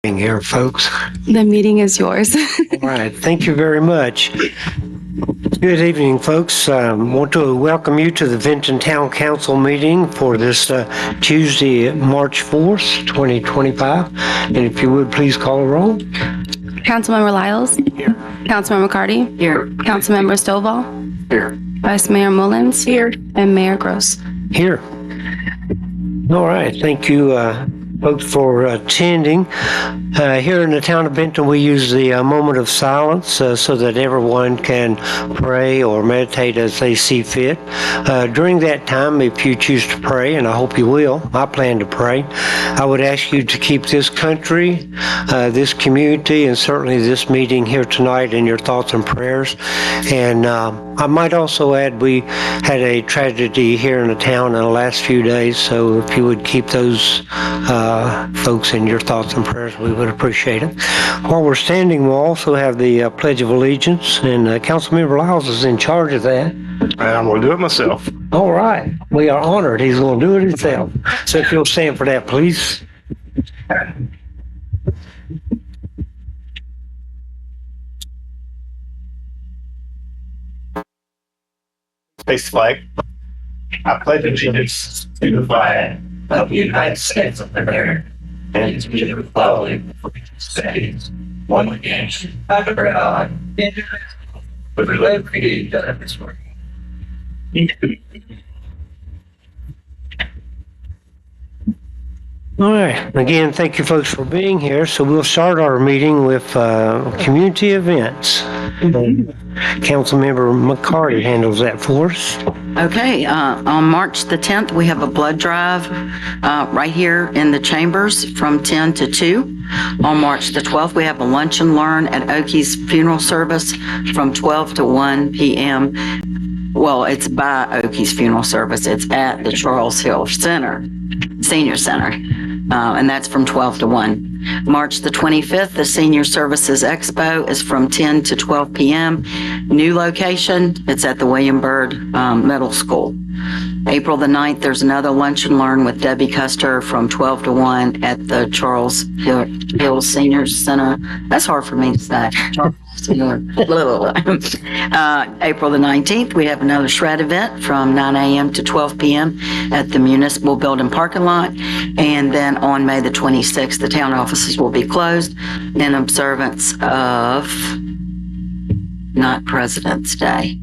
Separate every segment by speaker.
Speaker 1: Here, folks.
Speaker 2: The meeting is yours.
Speaker 1: All right. Thank you very much. Good evening, folks. Want to welcome you to the Vinton Town Council meeting for this Tuesday, March 4th, 2025. And if you would, please call a roll.
Speaker 2: Councilmember Lyles.
Speaker 1: Here.
Speaker 2: Councilmember McCarty.
Speaker 3: Here.
Speaker 2: Councilmember Stovall.
Speaker 1: Here.
Speaker 2: Vice Mayor Mullins.
Speaker 3: Here.
Speaker 2: And Mayor Gross.
Speaker 1: Here. All right. Thank you, folks, for attending. Here in the town of Benton, we use the moment of silence so that everyone can pray or meditate as they see fit. During that time, if you choose to pray, and I hope you will, I plan to pray, I would ask you to keep this country, this community, and certainly this meeting here tonight in your thoughts and prayers. And I might also add we had a tragedy here in the town in the last few days, so if you would keep those folks in your thoughts and prayers, we would appreciate it. While we're standing, we'll also have the Pledge of Allegiance, and Councilmember Lyles is in charge of that.
Speaker 4: And I'm going to do it myself.
Speaker 1: All right. We are honored. He's going to do it himself. So if you'll stand for that, please.
Speaker 4: Face the flag. I pledge allegiance to the flag of the United States of America and to the republic for which it stands, one nation, under God, indivisible, with liberty and justice for all.
Speaker 1: All right. Again, thank you folks for being here. So we'll start our meeting with community events. Councilmember McCarty handles that for us.
Speaker 3: Okay, on March the 10th, we have a blood drive right here in the chambers from 10 to 2. On March the 12th, we have a lunch and learn at Oakey's funeral service from 12 to 1 p.m. Well, it's by Oakey's funeral service. It's at the Charles Hill Senior Center, and that's from 12 to 1. March the 25th, the Senior Services Expo is from 10 to 12 p.m. New location, it's at the William Byrd Middle School. April the 9th, there's another lunch and learn with Debbie Custer from 12 to 1 at the Charles Hill Senior Center. That's hard for me to say. April the 19th, we have another shred event from 9 a.m. to 12 p.m. at the Municipal Building parking lot. And then on May the 26th, the town offices will be closed in observance of not President's Day.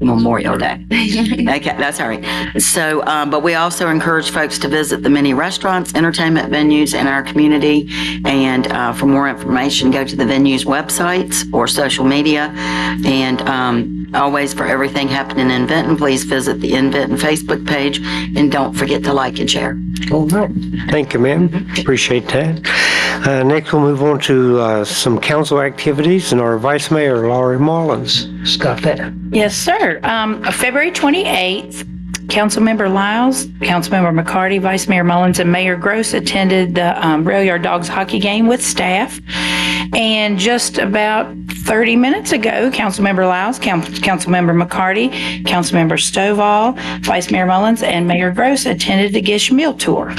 Speaker 3: Memorial Day. Okay, that's all right. So, but we also encourage folks to visit the many restaurants, entertainment venues in our community. And for more information, go to the venue's websites or social media. And always, for everything happening in Vinton, please visit the Vinton Facebook page. And don't forget to like and share.
Speaker 1: All right. Thank you, ma'am. Appreciate that. Next, we'll move on to some council activities, and our Vice Mayor, Laurie Mullins, has got that.
Speaker 5: Yes, sir. February 28th, Councilmember Lyles, Councilmember McCarty, Vice Mayor Mullins, and Mayor Gross attended the Rail Yard Dogs hockey game with staff. And just about 30 minutes ago, Councilmember Lyles, Councilmember McCarty, Councilmember Stovall, Vice Mayor Mullins, and Mayor Gross attended the Gish Meal Tour.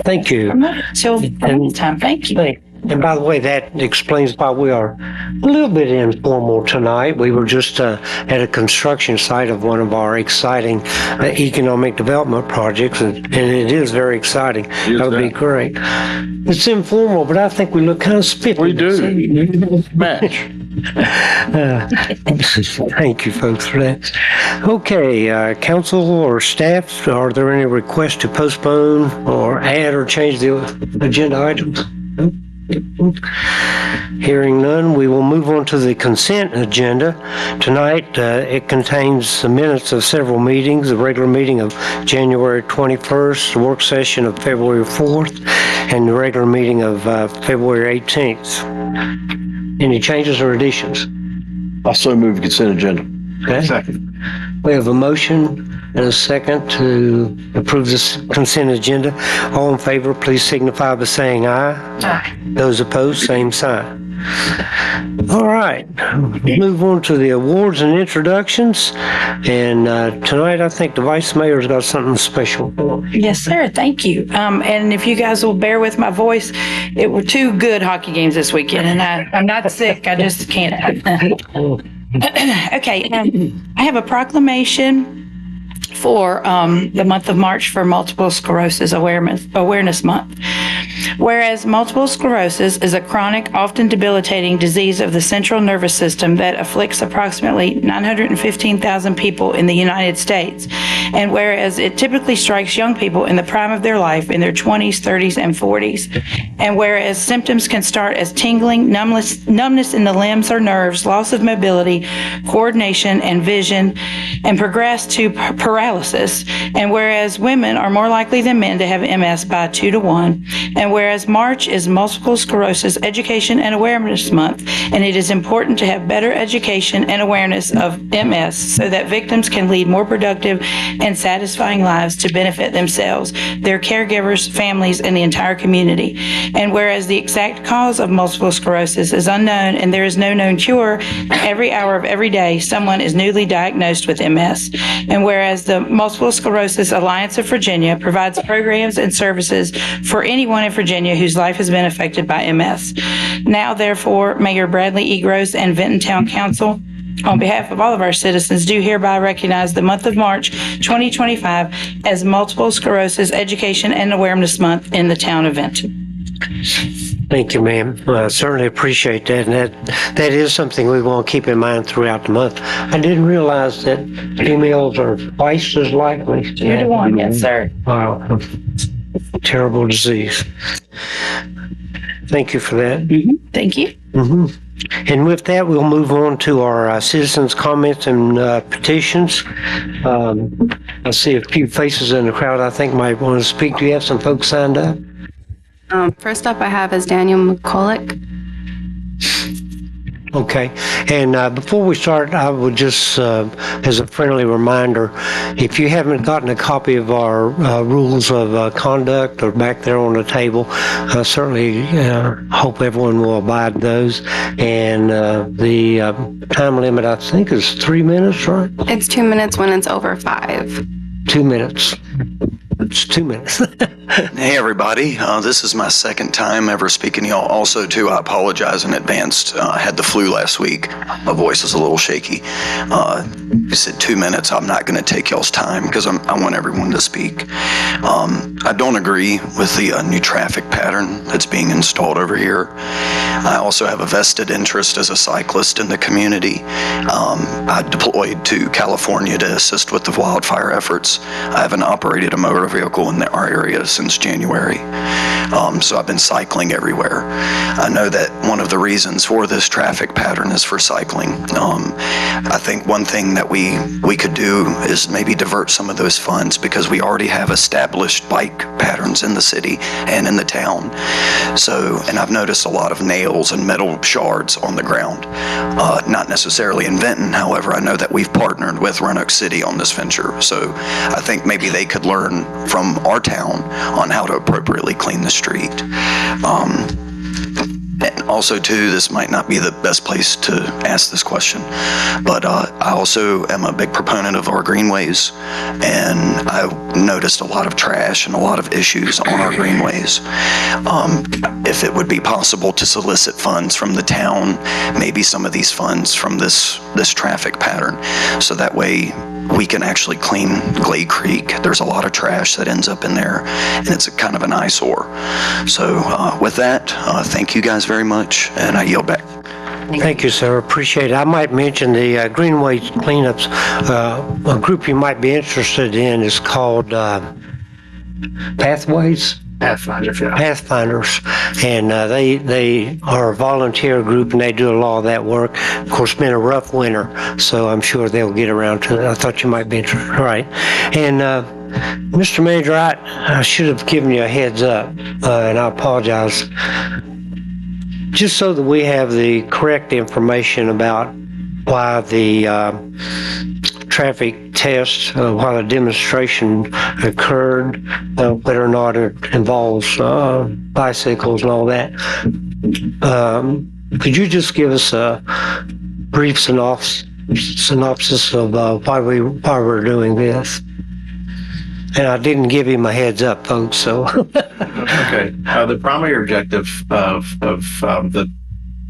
Speaker 1: Thank you.
Speaker 5: Till next time, thank you.
Speaker 1: And by the way, that explains why we are a little bit informal tonight. We were just at a construction site of one of our exciting economic development projects, and it is very exciting. That would be great. It's informal, but I think we look kind of spiffy.
Speaker 4: We do. Match.
Speaker 1: Thank you, folks, for that. Okay, council or staff, are there any requests to postpone or add or change the agenda items? Hearing none, we will move on to the consent agenda. Tonight, it contains the minutes of several meetings, the regular meeting of January 21st, the work session of February 4th, and the regular meeting of February 18th. Any changes or additions?
Speaker 4: Also move the consent agenda.
Speaker 1: Okay.
Speaker 4: Second.
Speaker 1: We have a motion and a second to approve this consent agenda. All in favor, please signify by saying aye.
Speaker 5: Aye.
Speaker 1: Those opposed, same sign. All right, move on to the awards and introductions. And tonight, I think the vice mayor's got something special for us.
Speaker 5: Yes, sir. Thank you. And if you guys will bear with my voice, it were two good hockey games this weekend, and I'm not sick. I just can't. Okay. I have a proclamation for the month of March for Multiple Sclerosis Awareness Month. Whereas multiple sclerosis is a chronic, often debilitating disease of the central nervous system that afflicts approximately 915,000 people in the United States, and whereas it typically strikes young people in the prime of their life in their 20s, 30s, and 40s, and whereas symptoms can start as tingling, numbness in the limbs or nerves, loss of mobility, coordination, and vision, and progress to paralysis, and whereas women are more likely than men to have MS by 2 to 1, and whereas March is Multiple Sclerosis Education and Awareness Month, and it is important to have better education and awareness of MS so that victims can lead more productive and satisfying lives to benefit themselves, their caregivers, families, and the entire community. And whereas the exact cause of multiple sclerosis is unknown and there is no known cure, every hour of every day someone is newly diagnosed with MS. And whereas the Multiple Sclerosis Alliance of Virginia provides programs and services for anyone in Virginia whose life has been affected by MS. Now, therefore, Mayor Bradley E. Gross and Vinton Town Council, on behalf of all of our citizens, do hereby recognize the month of March 2025 as Multiple Sclerosis Education and Awareness Month in the town of Vinton.
Speaker 1: Thank you, ma'am. I certainly appreciate that. And that is something we want to keep in mind throughout the month. I didn't realize that females are twice as likely.
Speaker 5: 2 to 1, yes, sir.
Speaker 1: Wow. Terrible disease. Thank you for that.
Speaker 5: Thank you.
Speaker 1: And with that, we'll move on to our citizens' comments and petitions. I see a few faces in the crowd I think might want to speak. Do you have some folks signed up?
Speaker 2: First up I have is Daniel McCulloch.
Speaker 1: Okay. And before we start, I would just, as a friendly reminder, if you haven't gotten a copy of our rules of conduct or back there on the table, I certainly hope everyone will abide those. And the time limit, I think, is 3 minutes, right?
Speaker 2: It's 2 minutes when it's over 5.
Speaker 1: 2 minutes. It's 2 minutes.
Speaker 6: Hey everybody, this is my second time ever speaking to y'all. Also too, I apologize in advance. I had the flu last week. My voice is a little shaky. You said 2 minutes. I'm not going to take y'all's time because I want everyone to speak. I don't agree with the new traffic pattern that's being installed over here. I also have a vested interest as a cyclist in the community. I deployed to California to assist with the wildfire efforts. I haven't operated a motor vehicle in our area since January. So I've been cycling everywhere. I know that one of the reasons for this traffic pattern is for cycling. I think one thing that we could do is maybe divert some of those funds because we already have established bike patterns in the city and in the town. So, and I've noticed a lot of nails and metal shards on the ground. Not necessarily in Vinton, however, I know that we've partnered with Roanoke City on this venture. So I think maybe they could learn from our town on how to appropriately clean the street. And also, too, this might not be the best place to ask this question, but I also am a big proponent of our greenways, and I've noticed a lot of trash and a lot of issues on our greenways. If it would be possible to solicit funds from the town, maybe some of these funds from this traffic pattern, so that way we can actually clean Glade Creek. There's a lot of trash that ends up in there, and it's a kind of an eyesore. So with that, thank you guys very much, and I yield back.
Speaker 1: Thank you, sir. Appreciate it. I might mention the Greenway cleanups. A group you might be interested in is called Pathways. Pathfinders, and they are a volunteer group, and they do a lot of that work. Of course, it's been a rough winter, so I'm sure they'll get around to it. I thought you might be interested. All right. And Mr. Manager, I should have given you a heads up, and I apologize. Just so that we have the correct information about why the traffic test, while the demonstration occurred, whether or not it involves bicycles and all that. Could you just give us a brief synopsis of why we're doing this? And I didn't give him a heads up, folks, so.
Speaker 7: Okay. The primary objective of the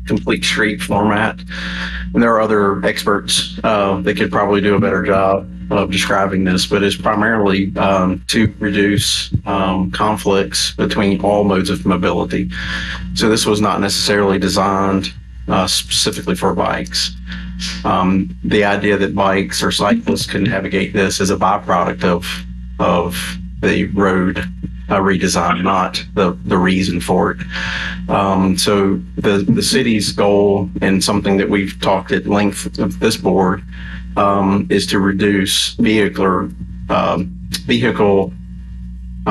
Speaker 7: complete street format, and there are other experts that could probably do a better job of describing this, but it's primarily to reduce conflicts between all modes of mobility. So this was not necessarily designed specifically for bikes. The idea that bikes or cyclists can navigate this is a byproduct of the road redesign, not the reason for it. So the city's goal, and something that we've talked at length of this board, is to reduce vehicle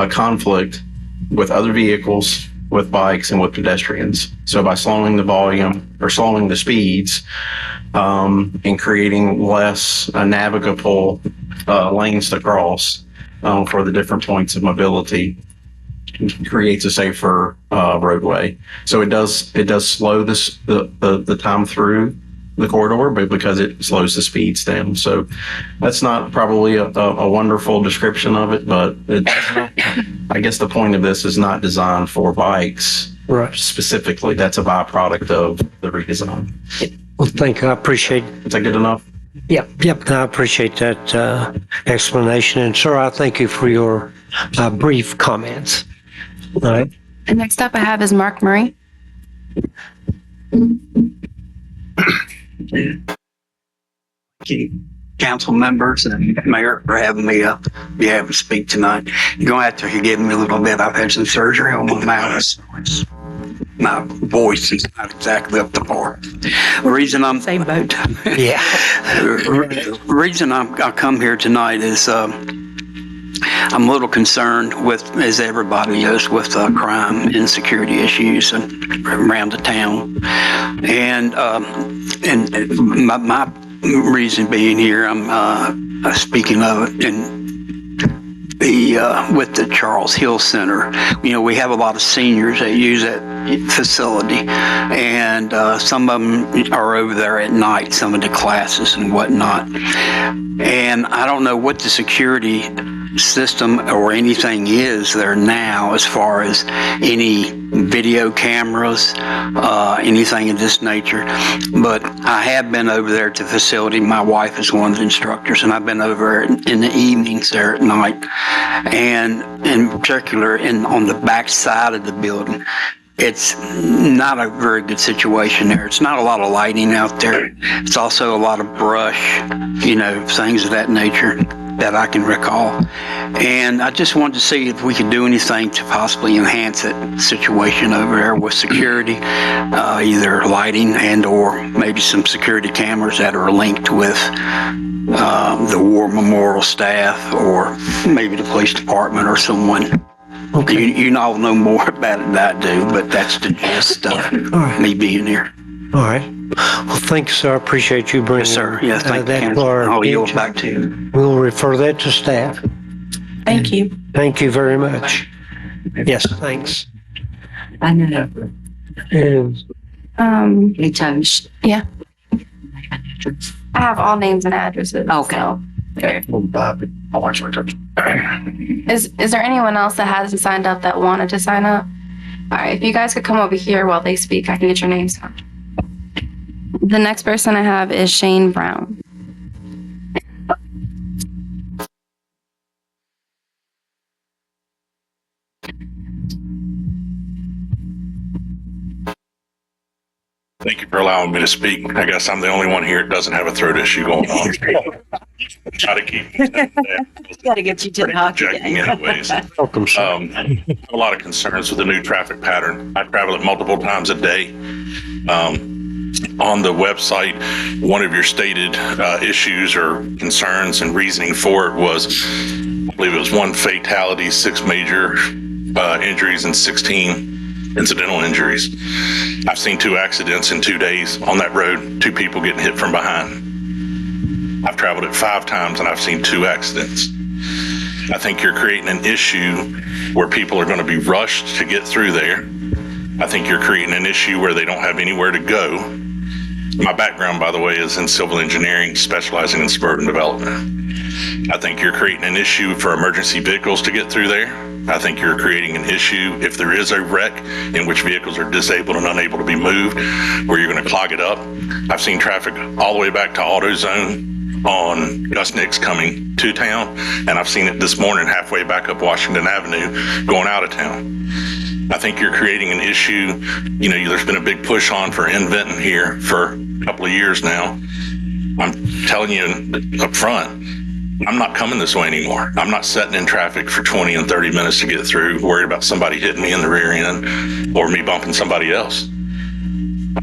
Speaker 7: conflict with other vehicles, with bikes, and with pedestrians. So by slowing the volume or slowing the speeds, and creating less navigable lanes to cross for the different points of mobility, creates a safer roadway. So it does slow the time through the corridor, but because it slows the speeds down. So that's not probably a wonderful description of it, but I guess the point of this is not designed for bikes
Speaker 1: Right.
Speaker 7: specifically. That's a byproduct of the redesign.
Speaker 1: Well, thank you. I appreciate.
Speaker 7: Is that good enough?
Speaker 1: Yep. I appreciate that explanation. And sir, I thank you for your brief comments. All right.
Speaker 2: And next up I have is Mark Murray.
Speaker 8: Thank you, council members and mayor, for having me up, be able to speak tonight. You're going to have to forgive me a little bit. I've had some surgery on my mouth. So my voice is not exactly up to par. The reason I'm
Speaker 5: Same boat.
Speaker 1: Yeah.
Speaker 8: the reason I come here tonight is I'm a little concerned with, as everybody is, with crime and security issues around the town, and my reason being here, I'm speaking of it in with the Charles Hill Center. You know, we have a lot of seniors that use that facility, and some of them are over there at night, some of the classes and whatnot. And I don't know what the security system or anything is there now, as far as any video cameras, anything of this nature. But I have been over there to the facility. My wife is one of the instructors, and I've been over in the evenings there at night, and in particular on the back side of the building. It's not a very good situation there. It's not a lot of lighting out there. It's also a lot of brush, you know, things of that nature that I can recall. And I just wanted to see if we could do anything to possibly enhance that situation over there with security, either lighting and or maybe some security cameras that are linked with the War Memorial staff, or maybe the police department or someone.
Speaker 1: Okay.
Speaker 8: You all know more about it than I do, but that's the gist of me being here.
Speaker 1: All right. Well, thank you, sir. I appreciate you bringing
Speaker 8: Yes, sir. Yes, thank you,
Speaker 1: that to
Speaker 8: Council.
Speaker 1: our
Speaker 8: I'll yield
Speaker 1: attention.
Speaker 8: back to you.
Speaker 1: We'll refer that to staff.
Speaker 5: Thank you.
Speaker 1: Thank you very much. Yes, thanks.
Speaker 3: I know.
Speaker 1: And
Speaker 2: Yeah. I have all names and addresses.
Speaker 3: Okay.
Speaker 2: So there. Is there anyone else that hasn't signed up that wanted to sign up? All right, if you guys could come over here while they speak, I can get your names down. The next person I have is Shane Brown.
Speaker 9: Thank you for allowing me to speak. I guess I'm the only one here that doesn't have a throat issue going on. Try to keep.
Speaker 3: Got to get you to the hockey
Speaker 9: Projecting
Speaker 3: game.
Speaker 9: anyways.
Speaker 1: welcome, sir.
Speaker 9: I have a lot of concerns with the new traffic pattern. I travel it multiple times a day. On the website, one of your stated issues or concerns and reasoning for it was, I believe it was 1 fatality, 6 major injuries, and 16 incidental injuries. I've seen 2 accidents in 2 days on that road, 2 people getting hit from behind. I've traveled it 5 times and I've seen 2 accidents. I think you're creating an issue where people are going to be rushed to get through there. I think you're creating an issue where they don't have anywhere to go. My background, by the way, is in civil engineering, specializing in suburban development. I think you're creating an issue for emergency vehicles to get through there. I think you're creating an issue if there is a wreck in which vehicles are disabled and unable to be moved, where you're going to clog it up. I've seen traffic all the way back to AutoZone on Gus Nix coming to town, and I've seen it this morning halfway back up Washington Avenue going out of town. I think you're creating an issue. You know, there's been a big push on for Inventon here for a couple of years now. I'm telling you up front, I'm not coming this way anymore. I'm not sitting in traffic for 20 and 30 minutes to get through, worried about somebody hitting me in the rear end or me bumping somebody else.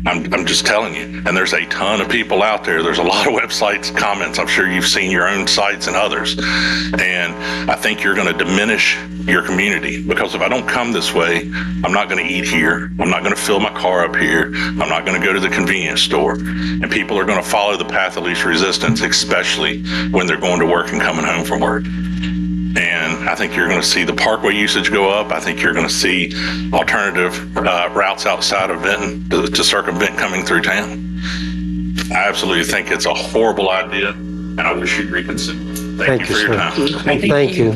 Speaker 9: I'm just telling you. And there's a ton of people out there. There's a lot of websites, comments. I'm sure you've seen your own sites and others. And I think you're going to diminish your community, because if I don't come this way, I'm not going to eat here. I'm not going to fill my car up here. I'm not going to go to the convenience store. And people are going to follow the path of least resistance, especially when they're going to work and coming home from work. And I think you're going to see the parkway usage go up. I think you're going to see alternative routes outside of Benton to circumvent coming through town. I absolutely think it's a horrible idea, and I wish you'd reconsider. Thank you for your time.
Speaker 1: Thank you.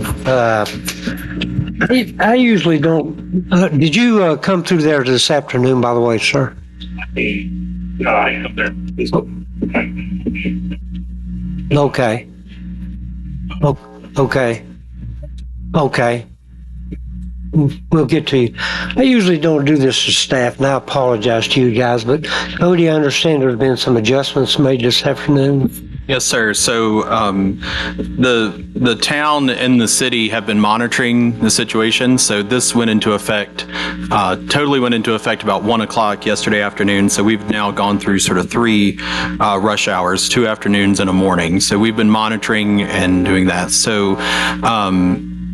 Speaker 1: I usually don't. Did you come through there this afternoon, by the way, sir?
Speaker 9: No, I ain't up there.
Speaker 1: Okay. Okay. Okay. We'll get to you. I usually don't do this to staff, and I apologize to you guys, but Cody, I understand there's been some adjustments made this afternoon.
Speaker 10: Yes, sir. So the town and the city have been monitoring the situation. So this went into effect, totally went into effect about 1 o'clock yesterday afternoon. So we've now gone through sort of 3 rush hours, 2 afternoons and a morning. So we've been monitoring and doing that. So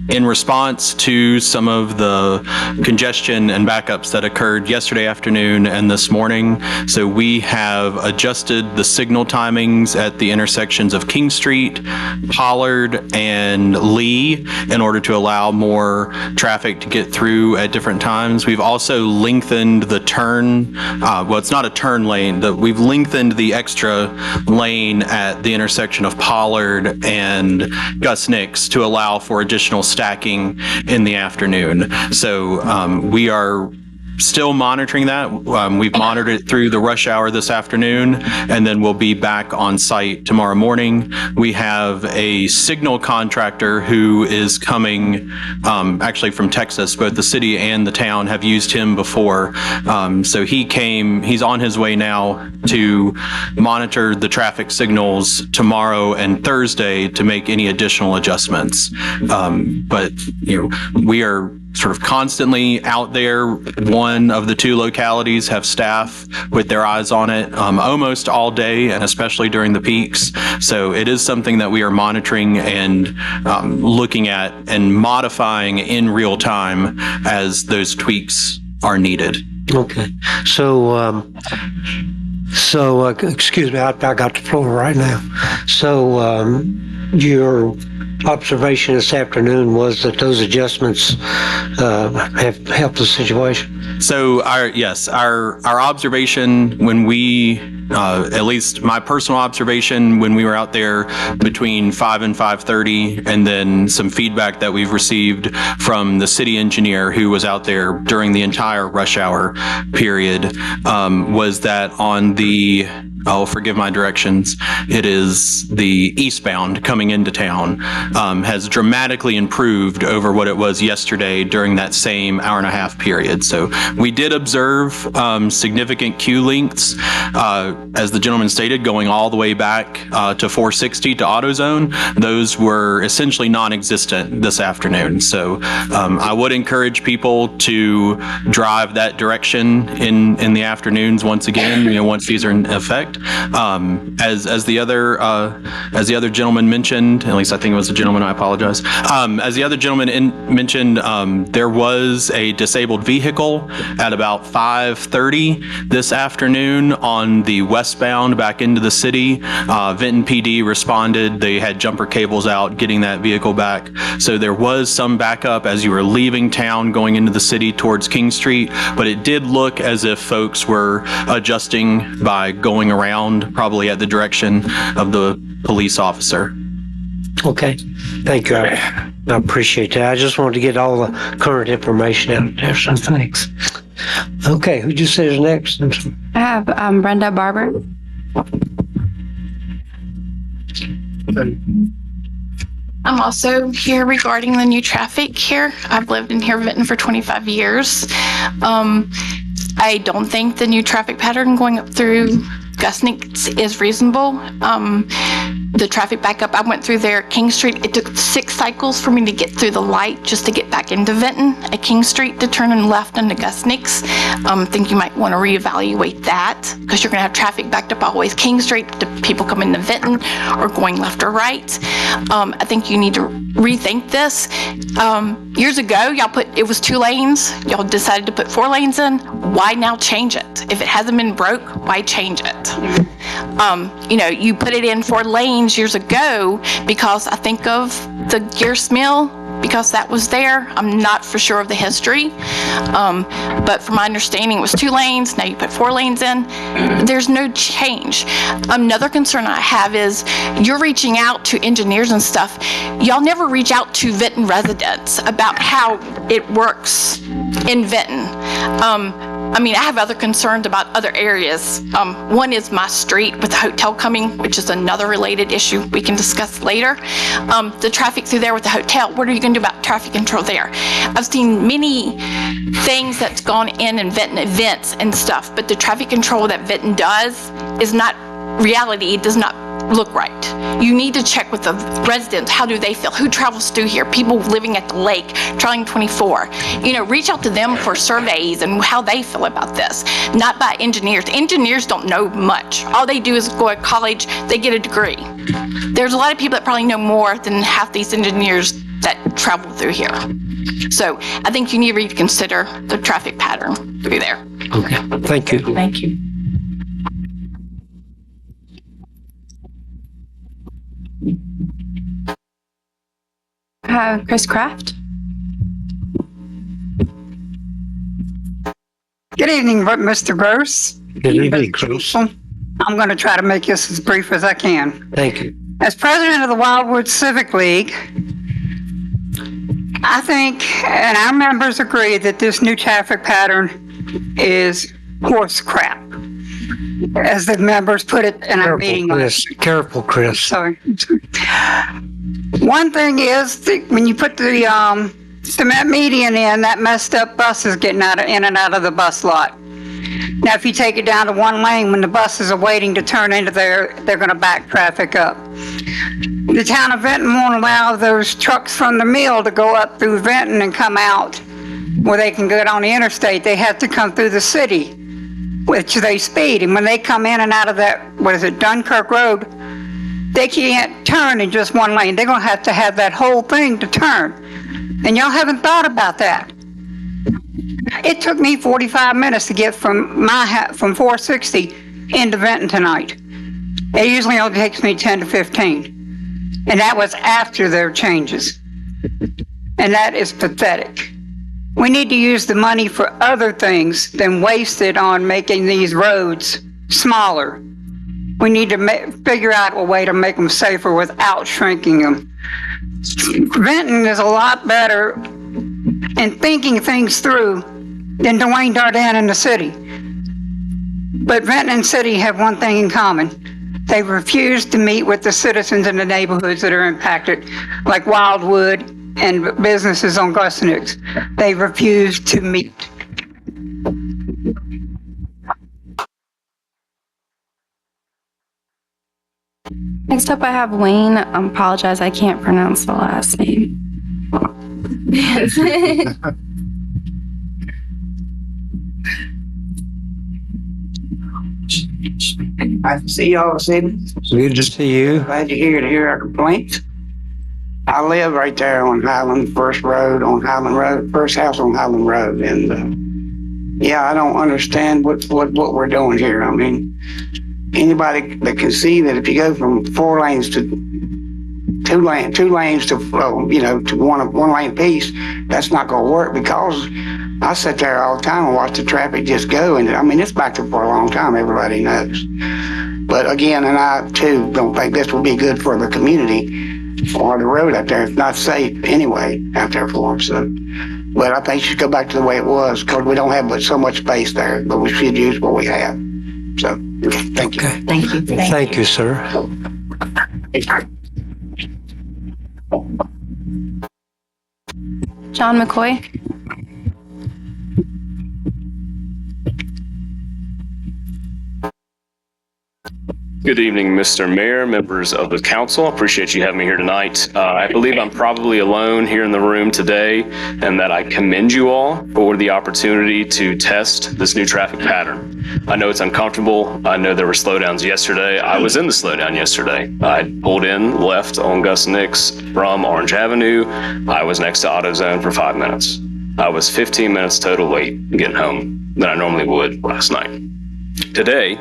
Speaker 10: in response to some of the congestion and backups that occurred yesterday afternoon and this morning, so we have adjusted the signal timings at the intersections of King Street, Pollard, and Lee in order to allow more traffic to get through at different times. We've also lengthened the turn, well, it's not a turn lane, we've lengthened the extra lane at the intersection of Pollard and Gus Nix to allow for additional stacking in the afternoon. So we are still monitoring that. We've monitored it through the rush hour this afternoon, and then we'll be back on site tomorrow morning. We have a signal contractor who is coming actually from Texas. Both the city and the town have used him before. So he's on his way now to monitor the traffic signals tomorrow and Thursday to make any additional adjustments. But we are sort of constantly out there. One of the 2 localities have staff with their eyes on it almost all day, and especially during the peaks. So it is something that we are monitoring and looking at and modifying in real time as those tweaks are needed.
Speaker 1: Okay. So excuse me, I got the floor right now. So your observation this afternoon was that those adjustments have helped the situation?
Speaker 10: So our observation when we, at least my personal observation when we were out there between 5 and 5:30, and then some feedback that we've received from the city engineer who was out there during the entire rush hour period, was that on the, forgive my directions, it is the eastbound coming into town, has dramatically improved over what it was yesterday during that same hour and a half period. So we did observe significant queue lengths, as the gentleman stated, going all the way back to 460 to AutoZone. Those were essentially non-existent this afternoon. So I would encourage people to drive that direction in the afternoons once again, once these are in effect. effect. As the other gentleman mentioned, at least I think it was a gentleman, I apologize. As the other gentleman mentioned, there was a disabled vehicle at about 5:30 this afternoon on the westbound back into the city. Vinton PD responded. They had jumper cables out getting that vehicle back. So there was some backup as you were leaving town going into the city towards King Street, but it did look as if folks were adjusting by going around, probably at the direction of the police officer.
Speaker 1: Okay, thank you. I appreciate that. I just wanted to get all the current information out there, so thanks. Okay, who just says next?
Speaker 2: I have Brenda Barber.
Speaker 11: I'm also here regarding the new traffic here. I've lived in here, Vinton, for 25 years. I don't think the new traffic pattern going up through Gusnick's is reasonable. The traffic backup, I went through there at King Street. It took 6 cycles for me to get through the light just to get back into Vinton at King Street to turn and left into Gusnick's. I think you might want to reevaluate that because you're going to have traffic backed up always King Street to people coming to Vinton or going left or right. I think you need to rethink this. Years ago, it was 2 lanes. Y'all decided to put 4 lanes in. Why now change it? If it hasn't been broke, why change it? You put it in 4 lanes years ago because I think of the Gears Mill because that was there. I'm not for sure of the history, but from my understanding it was 2 lanes. Now you put 4 lanes in. There's no change. Another concern I have is you're reaching out to engineers and stuff. Y'all never reach out to Vinton residents about how it works in Vinton. I have other concerns about other areas. One is my street with the hotel coming, which is another related issue we can discuss later. The traffic through there with the hotel, what are you going to do about traffic control there? I've seen many things that's gone in Vinton events and stuff, but the traffic control that Vinton does is not reality. It does not look right. You need to check with the residents. How do they feel? Who travels through here? People living at the lake, Trolley 24. Reach out to them for surveys and how they feel about this, not by engineers. Engineers don't know much. All they do is go to college, they get a degree. There's a lot of people that probably know more than half these engineers that travel through here. So I think you need to reconsider the traffic pattern through there.
Speaker 1: Okay, thank you.
Speaker 5: Thank you.
Speaker 2: I have Chris Kraft.
Speaker 12: Good evening, Mr. Gross.
Speaker 1: Good evening, Chris.
Speaker 12: I'm going to try to make this as brief as I can.
Speaker 1: Thank you.
Speaker 12: As president of the Wildwood Civic League, I think, and our members agree, that this new traffic pattern is horse crap, as the members put it in our meeting last week.
Speaker 1: Careful, Chris.
Speaker 12: Sorry. One thing is that when you put the cement median in, that messed up buses getting in and out of the bus lot. Now, if you take it down to 1 lane, when the buses are waiting to turn into there, they're going to back traffic up. The town of Vinton won't allow those trucks from the mill to go up through Vinton and come out where they can get on the interstate. They have to come through the city, which they speed. And when they come in and out of that, Dunkirk Road, they can't turn in just 1 lane. They're going to have that whole thing to turn. And y'all haven't thought about that. It took me 45 minutes to get from 460 into Vinton tonight. It usually only takes me 10 to 15. And that was after their changes. And that is pathetic. We need to use the money for other things than waste it on making these roads smaller. We need to figure out a way to make them safer without shrinking them. Vinton is a lot better in thinking things through than Dwayne Darden in the city. But Vinton and city have one thing in common. They refuse to meet with the citizens in the neighborhoods that are impacted, like Wildwood and businesses on Gusnick's. They refuse to meet.
Speaker 2: Next up, I have Wayne. I apologize, I can't pronounce the last name.
Speaker 13: Nice to see y'all this evening.
Speaker 1: Good to see you.
Speaker 13: Glad to hear our complaints. I live right there on Highland First Road, first house on Highland Road, and yeah, I don't understand what we're doing here. I mean, anybody that can see that if you go from 4 lanes to two lanes to to one lane piece, that's not going to work, because I sit there all the time and watch the traffic just go, and I mean, it's backed up for a long time, everybody knows. But again, and I too don't think this will be good for the community or the road out there. It's not safe anyway out there for them. So, but I think it should go back to the way it was, because we don't have so much space there, but we should use what we have. So, thank you.
Speaker 1: Okay.
Speaker 3: Thank you.
Speaker 1: Thank you, sir.
Speaker 2: John McCoy.
Speaker 14: Good evening, Mr. Mayor, members of the council. Appreciate you having me here tonight. I believe I'm probably alone here in the room today, and that I commend you all for the opportunity to test this new traffic pattern. I know it's uncomfortable. I know there were slowdowns yesterday. I was in the slowdown yesterday. I pulled in, left on Gus Nix from Orange Avenue. I was next to AutoZone for 5 minutes. I was 15 minutes total late getting home than I normally would last night. Today,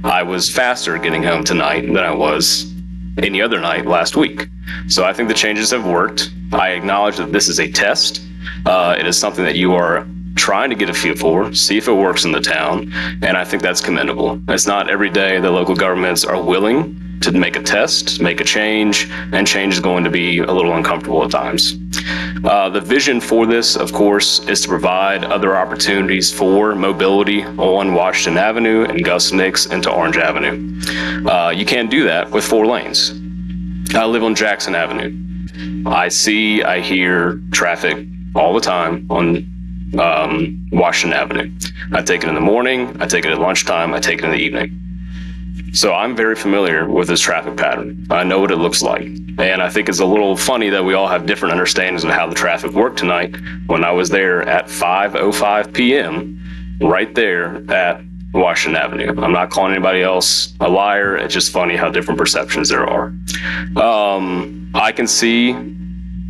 Speaker 14: I was faster getting home tonight than I was any other night last week. So I think the changes have worked. I acknowledge that this is a test. It is something that you are trying to get a feel for, see if it works in the town, and I think that's commendable. It's not every day that local governments are willing to make a test, make a change, and change is going to be a little uncomfortable at times. The vision for this, of course, is to provide other opportunities for mobility on Washington Avenue and Gus Nix into Orange Avenue. You can't do that with 4 lanes. I live on Jackson Avenue. I hear traffic all the time on Washington Avenue. I take it in the morning, I take it at lunchtime, I take it in the evening. So I'm very familiar with this traffic pattern. I know what it looks like. And I think it's a little funny that we all have different understandings of how the traffic worked tonight when I was there at 5:05 p.m. right there at Washington Avenue. I'm not calling anybody else a liar. It's just funny how different perceptions there are. I can see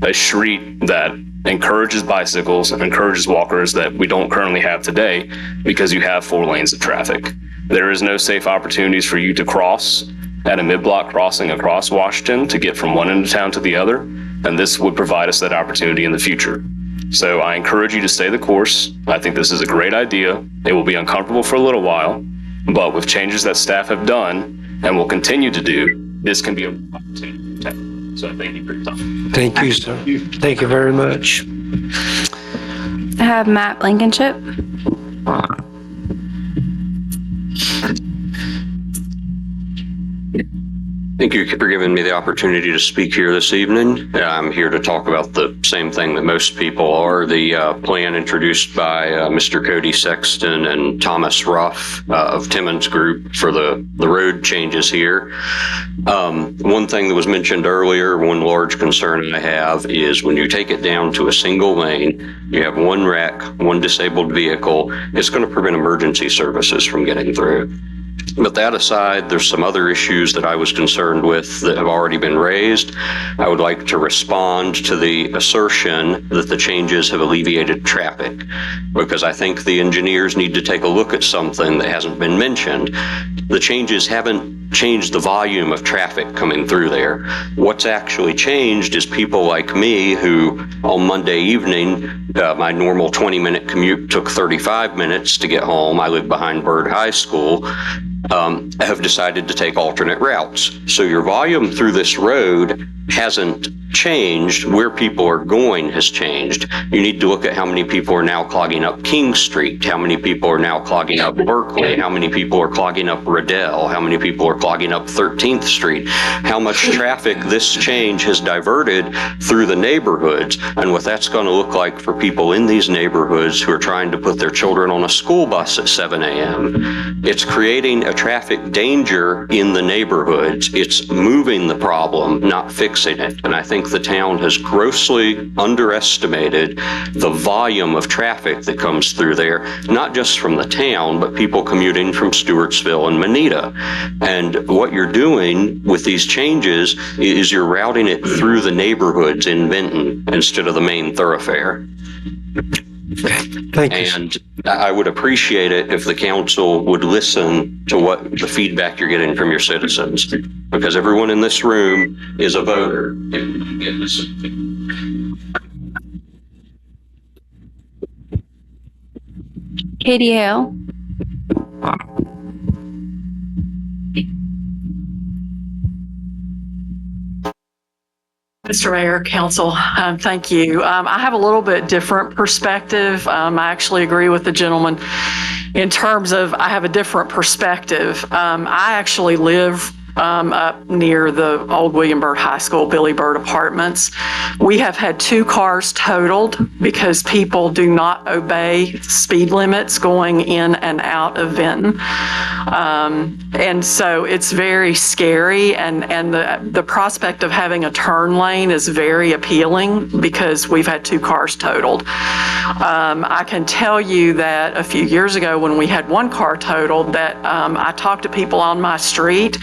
Speaker 14: a street that encourages bicycles and encourages walkers that we don't currently have today, because you have 4 lanes of traffic. There is no safe opportunities for you to cross at a mid-block crossing across Washington to get from one end of town to the other, and this would provide us that opportunity in the future. So I encourage you to stay the course. I think this is a great idea. It will be uncomfortable for a little while, but with changes that staff have done and will continue to do, this can be an opportunity. So thank you for your time.
Speaker 1: Thank you, sir. Thank you very much.
Speaker 2: I have Matt Blankenship.
Speaker 15: Thank you for giving me the opportunity to speak here this evening. I'm here to talk about the same thing that most people are, the plan introduced by Mr. Cody Sexton and Thomas Ruff of Timmons Group for the road changes here. One thing that was mentioned earlier, one large concern I have is when you take it down to a single lane, you have one wreck, one disabled vehicle, it's going to prevent emergency services from getting through. But that aside, there's some other issues that I was concerned with that have already been raised. I would like to respond to the assertion that the changes have alleviated traffic, because I think the engineers need to take a look at something that hasn't been mentioned. The changes haven't changed the volume of traffic coming through there. What's actually changed is people like me who on Monday evening, my normal 20-minute commute took 35 minutes to get home. I live behind Byrd High School. Have decided to take alternate routes. So your volume through this road hasn't changed. Where people are going has changed. You need to look at how many people are now clogging up King Street, how many people are now clogging up Berkeley, how many people are clogging up Riddell, how many people are clogging up 13th Street, how much traffic this change has diverted through the neighborhoods, and what that's going to look like for people in these neighborhoods who are trying to put their children on a school bus at 7 a.m. It's creating a traffic danger in the neighborhoods. It's moving the problem, not fixing it. And I think the town has grossly underestimated the volume of traffic that comes through there, not just from the town, but people commuting from Stewartsville and Manita. And what you're doing with these changes is you're routing it through the neighborhoods in Vinton instead of the main thoroughfare.
Speaker 1: Thank you.
Speaker 15: And I would appreciate it if the council would listen to what the feedback you're getting from your citizens, because everyone in this room is a voter.
Speaker 2: Katie Hale.
Speaker 16: Mr. Mayor, Council, thank you. I have a little bit different perspective. I actually agree with the gentleman in terms of I have a different perspective. I actually live up near the old William Byrd High School, Billy Byrd Apartments. We have had 2 cars totaled because people do not obey speed limits going in and out of Vinton. And so it's very scary, and the prospect of having a turn lane is very appealing because we've had 2 cars totaled. I can tell you that a few years ago when we had 1 car totaled, that I talked to people on my street,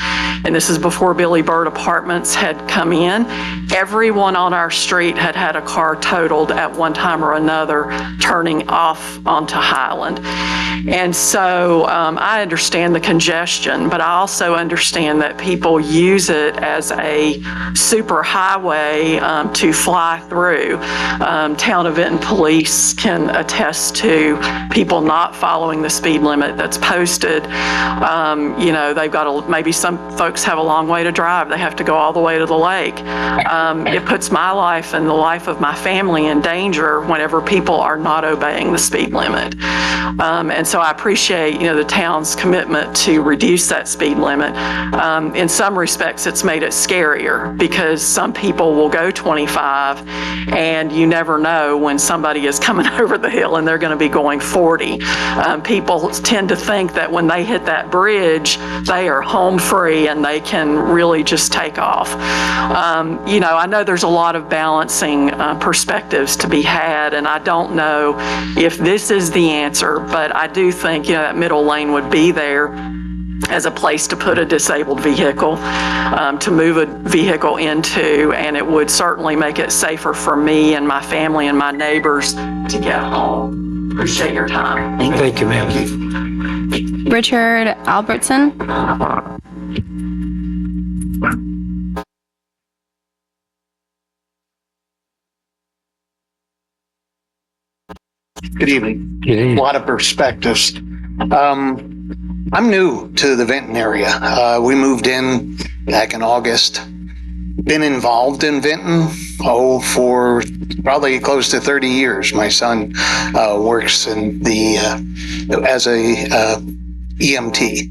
Speaker 16: and this is before Billy Byrd Apartments had come in. Everyone on our street had had a car totaled at one time or another turning off onto Highland. And so I understand the congestion, but I also understand that people use it as a super highway to fly through. Town of Vinton Police can attest to people not following the speed limit that's posted. They've got maybe some folks have a long way to drive. They have to go all the way to the lake. It puts my life and the life of my family in danger whenever people are not obeying the speed limit. And so I appreciate, the town's commitment to reduce that speed limit. In some respects, it's made it scarier because some people will go 25 and you never know when somebody is coming over the hill and they're going to be going 40. People tend to think that when they hit that bridge, they are home free and they can really just take off. I know there's a lot of balancing perspectives to be had, and I don't know if this is the answer, but I do think, that middle lane would be there as a place to put a disabled vehicle, to move a vehicle into, and it would certainly make it safer for me and my family and my neighbors to get home. Appreciate your time.
Speaker 1: Thank you, ma'am.
Speaker 2: Richard Albertson.
Speaker 13: Good evening.
Speaker 1: Good evening.
Speaker 13: A lot of perspectives. I'm new to the Vinton area. We moved in back in August. Been involved in Vinton, for probably close to 30 years. My son works in as a EMT,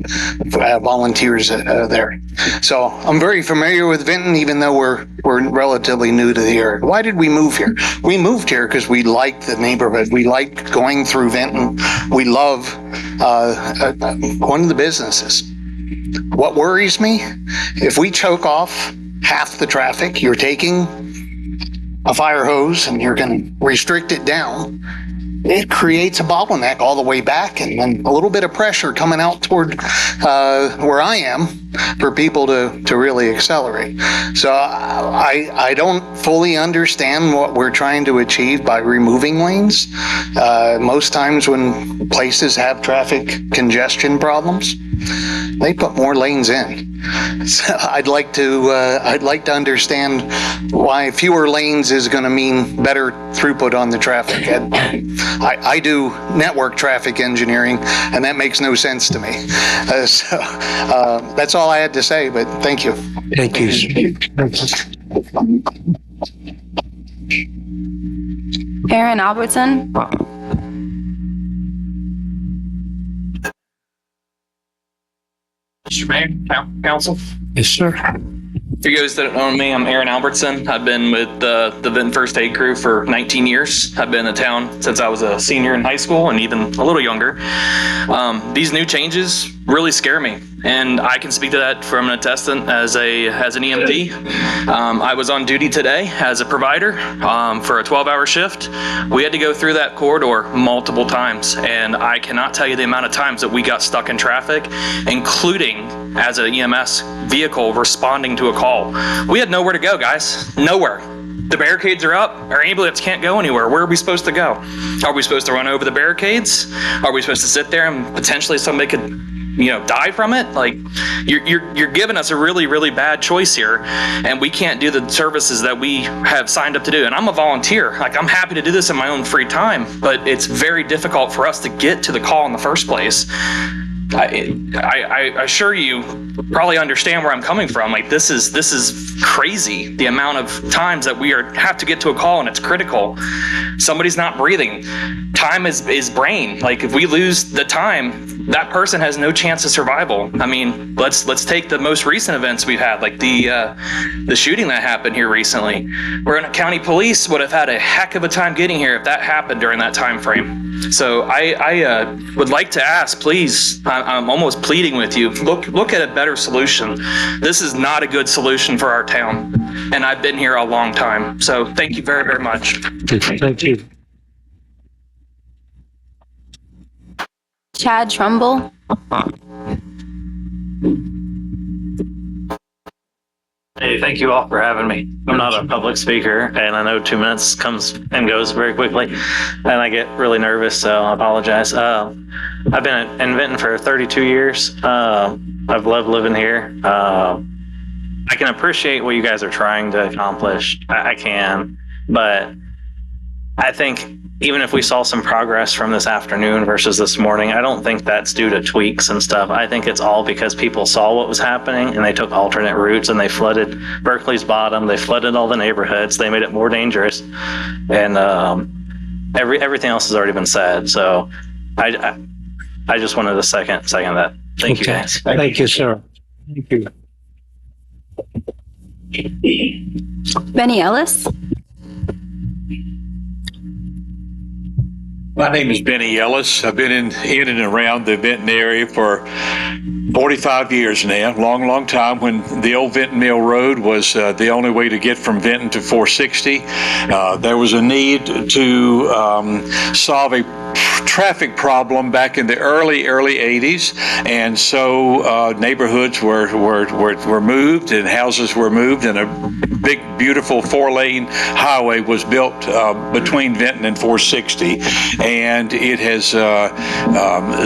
Speaker 13: volunteers there. So I'm very familiar with Vinton, even though we're relatively new to the area. Why did we move here? We moved here because we liked the neighborhood. We liked going through Vinton. We love going to the businesses. What worries me, if we choke off half the traffic, you're taking a fire hose and you're going to restrict it down. It creates a bottleneck all the way back, and then a little bit of pressure coming out toward where I am for people to really accelerate. So I don't fully understand what we're trying to achieve by removing lanes. Most times when places have traffic congestion problems, they put more lanes in. So I'd like to understand why fewer lanes is going to mean better throughput on the traffic. I do network traffic engineering, and that makes no sense to me. So that's all I had to say, but thank you.
Speaker 1: Thank you.
Speaker 2: Aaron Albertson.
Speaker 17: Mr. Mayor, Council.
Speaker 1: Yes, sir.
Speaker 17: For you guys that don't know me, I'm Aaron Albertson. I've been with the Vinton First Aid Crew for 19 years. I've been in town since I was a senior in high school and even a little younger. These new changes really scare me. And I can speak to that from an attestant as an EMT. I was on duty today as a provider for a 12-hour shift. We had to go through that corridor multiple times, and I cannot tell you the amount of times that we got stuck in traffic, including as an EMS vehicle responding to a call. We had nowhere to go, guys. Nowhere. The barricades are up. Our ambulance can't go anywhere. Where are we supposed to go? Are we supposed to run over the barricades? Are we supposed to sit there and potentially somebody could die from it? Like, you're giving us a really, really bad choice here, and we can't do the services that we have signed up to do. And I'm a volunteer. Like, I'm happy to do this in my own free time, but it's very difficult for us to get to the call in the first place. I assure you probably understand where I'm coming from. Like, this is crazy, the amount of times that we have to get to a call, and it's critical. Somebody's not breathing. Time is brain. Like, if we lose the time, that person has no chance of survival. I mean, let's take the most recent events we've had, like the shooting that happened here recently. Roanoke County Police would have had a heck of a time getting here if that happened during that time frame. So I would like to ask, please, I'm almost pleading with you, look at a better solution. This is not a good solution for our town, and I've been here a long time. So thank you very, very much.
Speaker 1: Thank you.
Speaker 2: Chad Trumbull.
Speaker 18: Hey, thank you all for having me. I'm not a public speaker, and I know 2 minutes comes and goes very quickly, and I get really nervous, so I apologize. I've been in Vinton for 32 years. I've loved living here. I can appreciate what you guys are trying to accomplish. I can, but I think even if we saw some progress from this afternoon versus this morning, I don't think that's due to tweaks and stuff. I think it's all because people saw what was happening and they took alternate routes and they flooded Berkeley's bottom. They flooded all the neighborhoods. They made it more dangerous. And everything else has already been said. So I just wanted to second that. Thank you guys.
Speaker 1: Thank you, sir. Thank you.
Speaker 2: Benny Ellis.
Speaker 19: My name is Benny Ellis. I've been in and around the Vinton area for 45 years now. Long time, when the old Vinton Mill Road was the only way to get from Vinton to 460. There was a need to solve a traffic problem back in the early 80s, and so neighborhoods were moved and houses were moved, and a big, beautiful 4-lane highway was built between Vinton and 460, and it has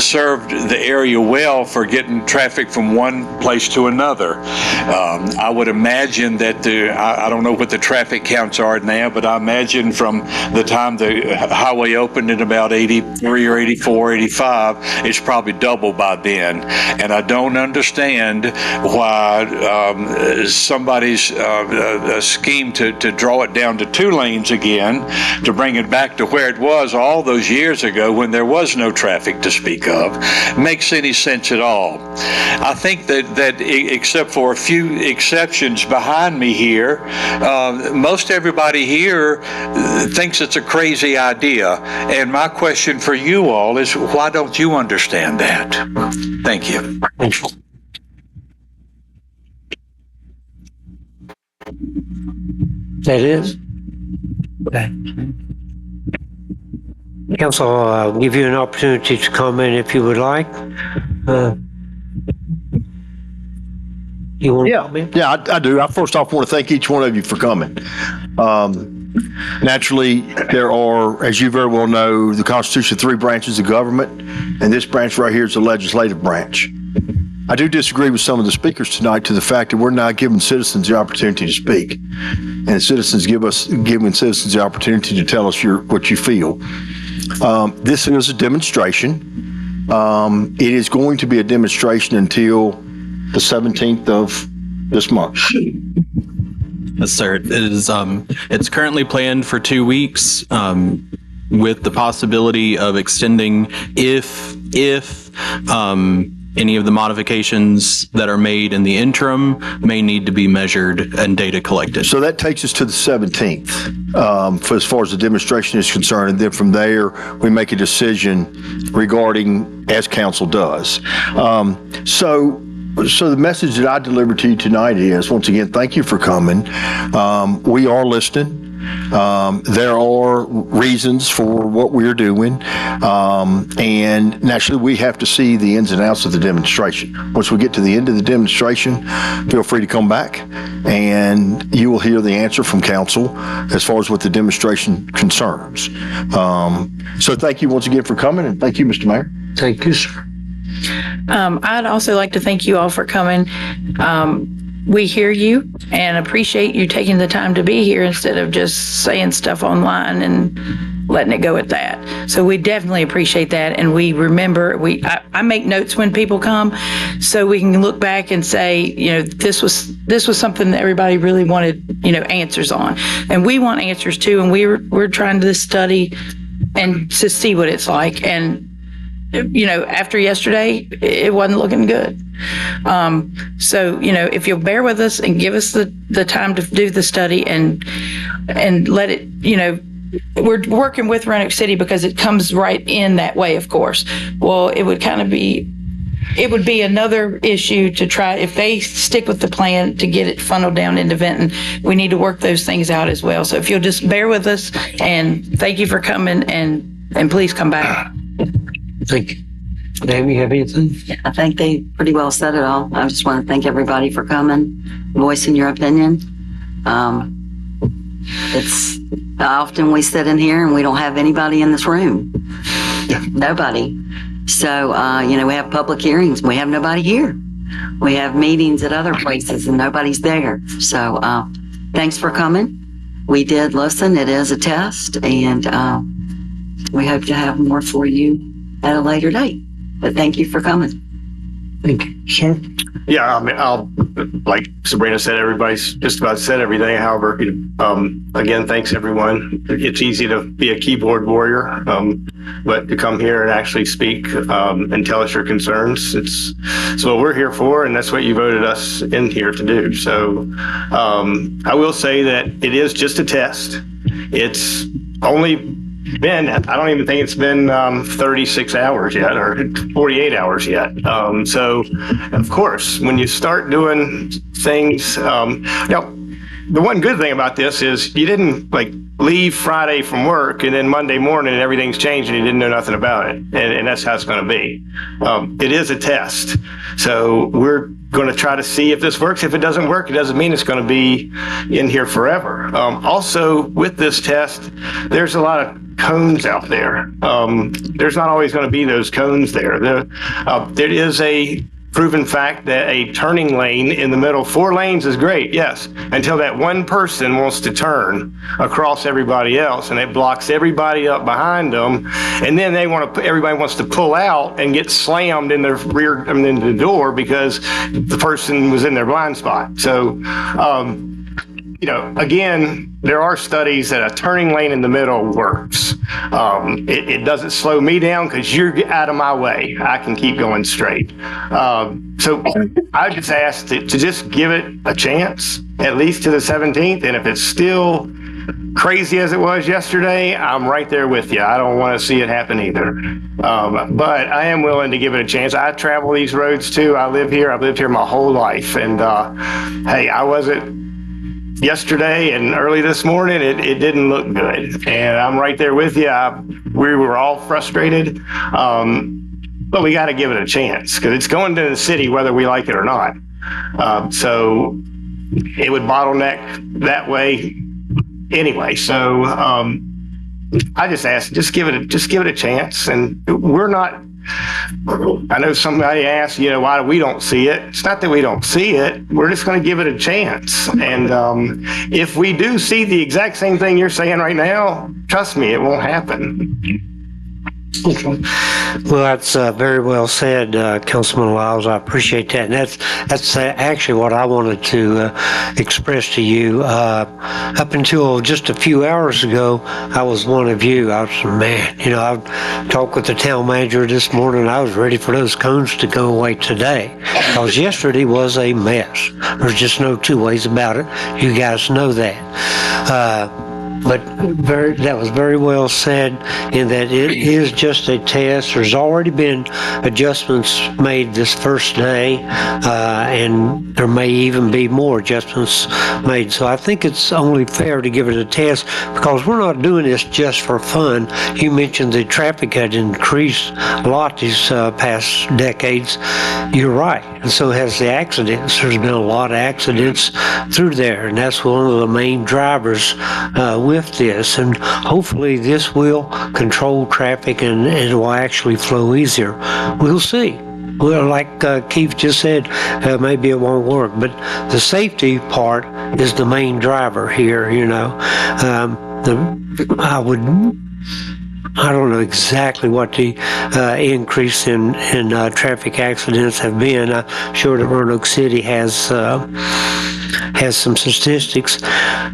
Speaker 19: served the area well for getting traffic from one place to another. I would imagine that I don't know what the traffic counts are now, but I imagine from the time the highway opened in about 83 or 84, 85, it's probably doubled by then. And I don't understand why somebody's scheme to draw it down to 2 lanes again, to bring it back to where it was all those years ago when there was no traffic to speak of, makes any sense at all. I think that except for a few exceptions behind me here, most everybody here thinks it's a crazy idea. And my question for you all is, why don't you understand that? Thank you.
Speaker 1: That is? Okay. Council, I'll give you an opportunity to comment if you would like. You want to comment?
Speaker 20: Yeah, I do. I first off want to thank each one of you for coming. Naturally, there are, as you very well know, the Constitution, 3 branches of government, and this branch right here is the legislative branch. I do disagree with some of the speakers tonight to the fact that we're not giving citizens the opportunity to speak, and citizens giving citizens the opportunity to tell us what you feel. This is a demonstration. It is going to be a demonstration until the 17th of this month.
Speaker 10: Yes, sir. It is. It's currently planned for 2 weeks, with the possibility of extending if Any of the modifications that are made in the interim may need to be measured and data collected.
Speaker 20: So that takes us to the 17th, for as far as the demonstration is concerned, and then from there, we make a decision regarding as council does. So the message that I delivered to you tonight is, once again, thank you for coming. We are listening. There are reasons for what we're doing. And naturally, we have to see the ins and outs of the demonstration. Once we get to the end of the demonstration, feel free to come back and you will hear the answer from council as far as what the demonstration concerns. So thank you once again for coming, and thank you, Mr. Mayor.
Speaker 1: Thank you, sir.
Speaker 5: I'd also like to thank you all for coming. We hear you and appreciate you taking the time to be here instead of just saying stuff online and letting it go at that. So we definitely appreciate that. And we remember, I make notes when people come so we can look back and say, this was something that everybody really wanted, answers on. And we want answers too. And we're trying to study and to see what it's like. And after yesterday, it wasn't looking good. So, if you'll bear with us and give us the time to do the study and let it, we're working with Roanoke City because it comes right in that way, of course. Well, it would be another issue to try, if they stick with the plan to get it funneled down into Vinton, we need to work those things out as well. So if you'll just bear with us, and thank you for coming, and please come back.
Speaker 1: Thank you. Dave, you have anything?
Speaker 3: Yeah, I think they pretty well said it all. I just want to thank everybody for coming, voicing your opinion. It's often we sit in here and we don't have anybody in this room. Nobody. So, we have public hearings. We have nobody here. We have meetings at other places and nobody's there. So, thanks for coming. We did listen. It is a test, and we hope to have more for you at a later date. But thank you for coming.
Speaker 1: Thank you, sir.
Speaker 4: Yeah, I'll, like Sabrina said, everybody's just about said everything. However, again, thanks everyone. It's easy to be a keyboard warrior, but to come here and actually speak and tell us your concerns, it's what we're here for, and that's what you voted us in here to do. So I will say that it is just a test. It's only been, I don't even think it's been 36 hours yet or 48 hours yet. So, of course, when you start doing things, the one good thing about this is you didn't leave Friday from work and then Monday morning and everything's changed and you didn't know nothing about it. And that's how it's going to be. It is a test. So we're going to try to see if this works. If it doesn't work, it doesn't mean it's going to be in here forever. Also, with this test, there's a lot of cones out there. There's not always going to be those cones there. There is a proven fact that a turning lane in the middle, 4 lanes is great, yes, until that one person wants to turn across everybody else and it blocks everybody up behind them. And then everybody wants to pull out and get slammed in the rear, in the door because the person was in their blind spot. So, again, there are studies that a turning lane in the middle works. It doesn't slow me down because you're out of my way. I can keep going straight. So I just asked to just give it a chance, at least to the 17th. And if it's still crazy as it was yesterday, I'm right there with you. I don't want to see it happen either. But I am willing to give it a chance. I travel these roads too. I live here. I've lived here my whole life. And hey, I wasn't yesterday and early this morning, it didn't look good. And I'm right there with you. We were all frustrated. But we got to give it a chance because it's going to the city whether we like it or not. So it would bottleneck that way anyway. So I just asked, just give it a chance. And we're not, I know somebody asked, why we don't see it. It's not that we don't see it. We're just going to give it a chance. And if we do see the exact same thing you're saying right now, trust me, it won't happen.
Speaker 1: Well, that's very well said, Councilman Lyles. I appreciate that. And that's actually what I wanted to express to you. Up until just a few hours ago, I was one of you. I was, man, you know, I talked with the town manager this morning. I was ready for those cones to go away today, because yesterday was a mess. There's just no two ways about it. You guys know that. But that was very well said, in that it is just a test. There's already been adjustments made this first day, and there may even be more adjustments made. So I think it's only fair to give it a test, because we're not doing this just for fun. You mentioned the traffic had increased a lot these past decades. You're right. And so has the accidents. There's been a lot of accidents through there, and that's one of the main drivers with this. And hopefully this will control traffic and it will actually flow easier. We'll see. Well, like Keith just said, maybe it won't work, but the safety part is the main driver here, you know. I don't know exactly what the increase in traffic accidents have been. I'm sure that Roanoke City has some statistics.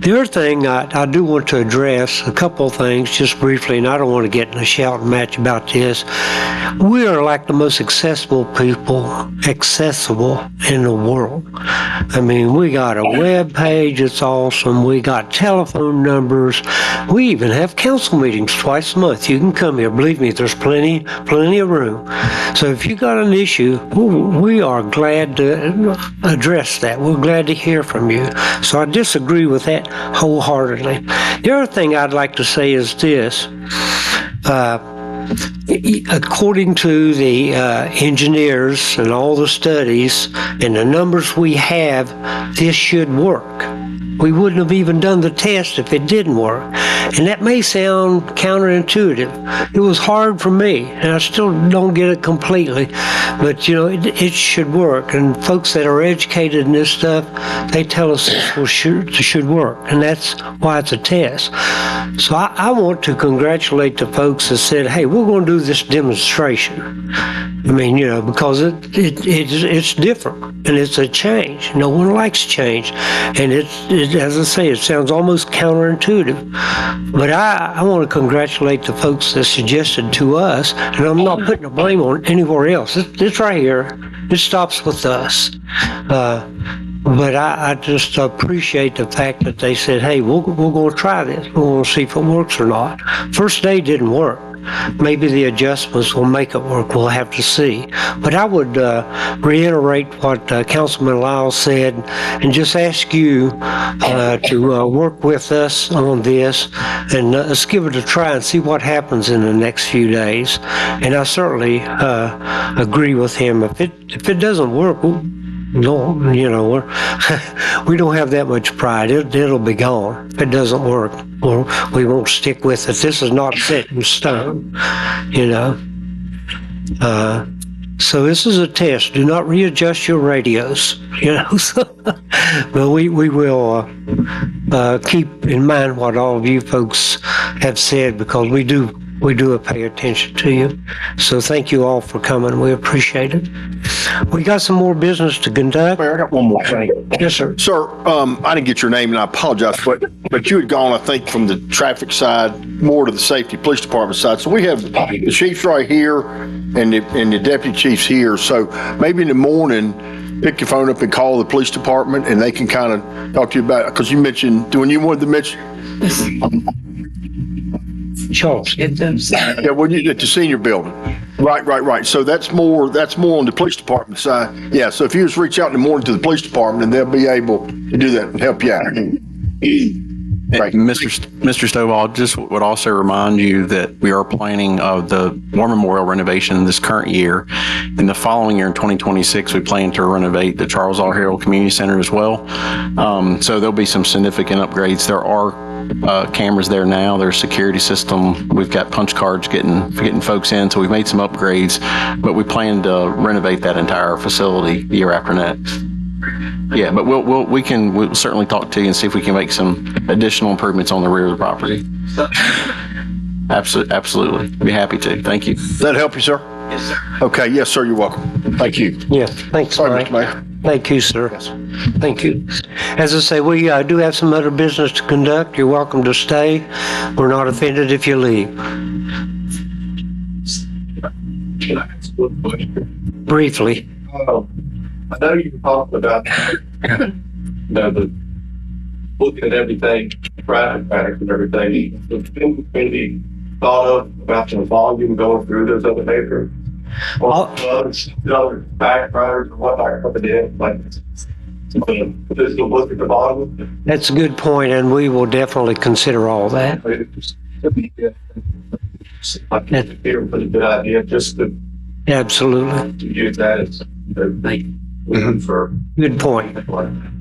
Speaker 1: The other thing I do want to address, a couple of things just briefly, and I don't want to get in a shouting match about this. We are like the most accessible in the world. I mean, we got a web page, it's awesome. We got telephone numbers. We even have council meetings twice a month. You can come here. Believe me, there's plenty of room. So if you got an issue, we are glad to address that. We're glad to hear from you. So I disagree with that wholeheartedly. The other thing I'd like to say is this. According to the engineers and all the studies and the numbers we have, this should work. We wouldn't have even done the test if it didn't work. And that may sound counterintuitive. It was hard for me, and I still don't get it completely. But, you know, it should work. And folks that are educated in this stuff, they tell us this should work. And that's why it's a test. So I want to congratulate the folks that said, hey, we're going to do this demonstration. I mean, you know, because it's different and it's a change. No one likes change. And as I say, it sounds almost counterintuitive. But I want to congratulate the folks that suggested to us, and I'm not putting the blame on anywhere else. It's right here. It stops with us. But I just appreciate the fact that they said, hey, we're going to try this. We're going to see if it works or not. First day didn't work. Maybe the adjustments will make it work. We'll have to see. But I would reiterate what Councilman Lyles said and just ask you to work with us on this, and let's give it a try and see what happens in the next few days. And I certainly agree with him. If it doesn't work, no, you know, we don't have that much pride. It'll be gone. If it doesn't work, we won't stick with it. This is not set in stone, you know. So this is a test. Do not readjust your radios, you know. But we will keep in mind what all of you folks have said, because we do pay attention to you. So thank you all for coming. We appreciate it. We got some more business to conduct.
Speaker 20: Mayor, I got one more thing.
Speaker 1: Yes, sir.
Speaker 20: Sir, I didn't get your name, and I apologize, but you had gone, I think, from the traffic side more to the safety police department side. So we have the chiefs right here and the deputy chiefs here. So maybe in the morning, pick your phone up and call the police department, and they can kind of talk to you about it. Because you mentioned, when you wanted to mention...
Speaker 1: Charles, get them.
Speaker 20: Yeah, well, at the senior building. Right. So that's more on the police department side. Yeah, so if you just reach out in the morning to the police department, and they'll be able to do that and help you out. Right.
Speaker 10: Mr. Stovall, just would also remind you that we are planning the War Memorial renovation this current year. In the following year, in 2026, we plan to renovate the Charles R. Harrell Community Center as well. So there'll be some significant upgrades. There are cameras there now. There's a security system. We've got punch cards getting folks in. So we've made some upgrades, but we plan to renovate that entire facility the year after next. Yeah, but we'll certainly talk to you and see if we can make some additional improvements on the rear of the property.
Speaker 7: Absolutely. Be happy to. Thank you.
Speaker 20: Does that help you, sir?
Speaker 14: Yes, sir.
Speaker 20: Okay, yes, sir, you're welcome. Thank you.
Speaker 1: Yeah, thanks,
Speaker 20: Sorry,
Speaker 1: Mike.
Speaker 20: Mr. Mayor.
Speaker 1: Thank you, sir. Thank you. As I say, we do have some other business to conduct. You're welcome to stay. We're not offended if you leave.
Speaker 4: Can I ask one question?
Speaker 1: Briefly.
Speaker 4: I know you talked about, the looking at everything, traffic patterns and everything. There's been maybe thought of about the volume going through those other neighborhoods. Or other back roads or whatnot coming in, like, just look at the volume.
Speaker 1: That's a good point, and we will definitely consider all that.
Speaker 4: Like, it'd be a pretty good idea just to
Speaker 1: Absolutely.
Speaker 4: use that as for.
Speaker 1: Good point.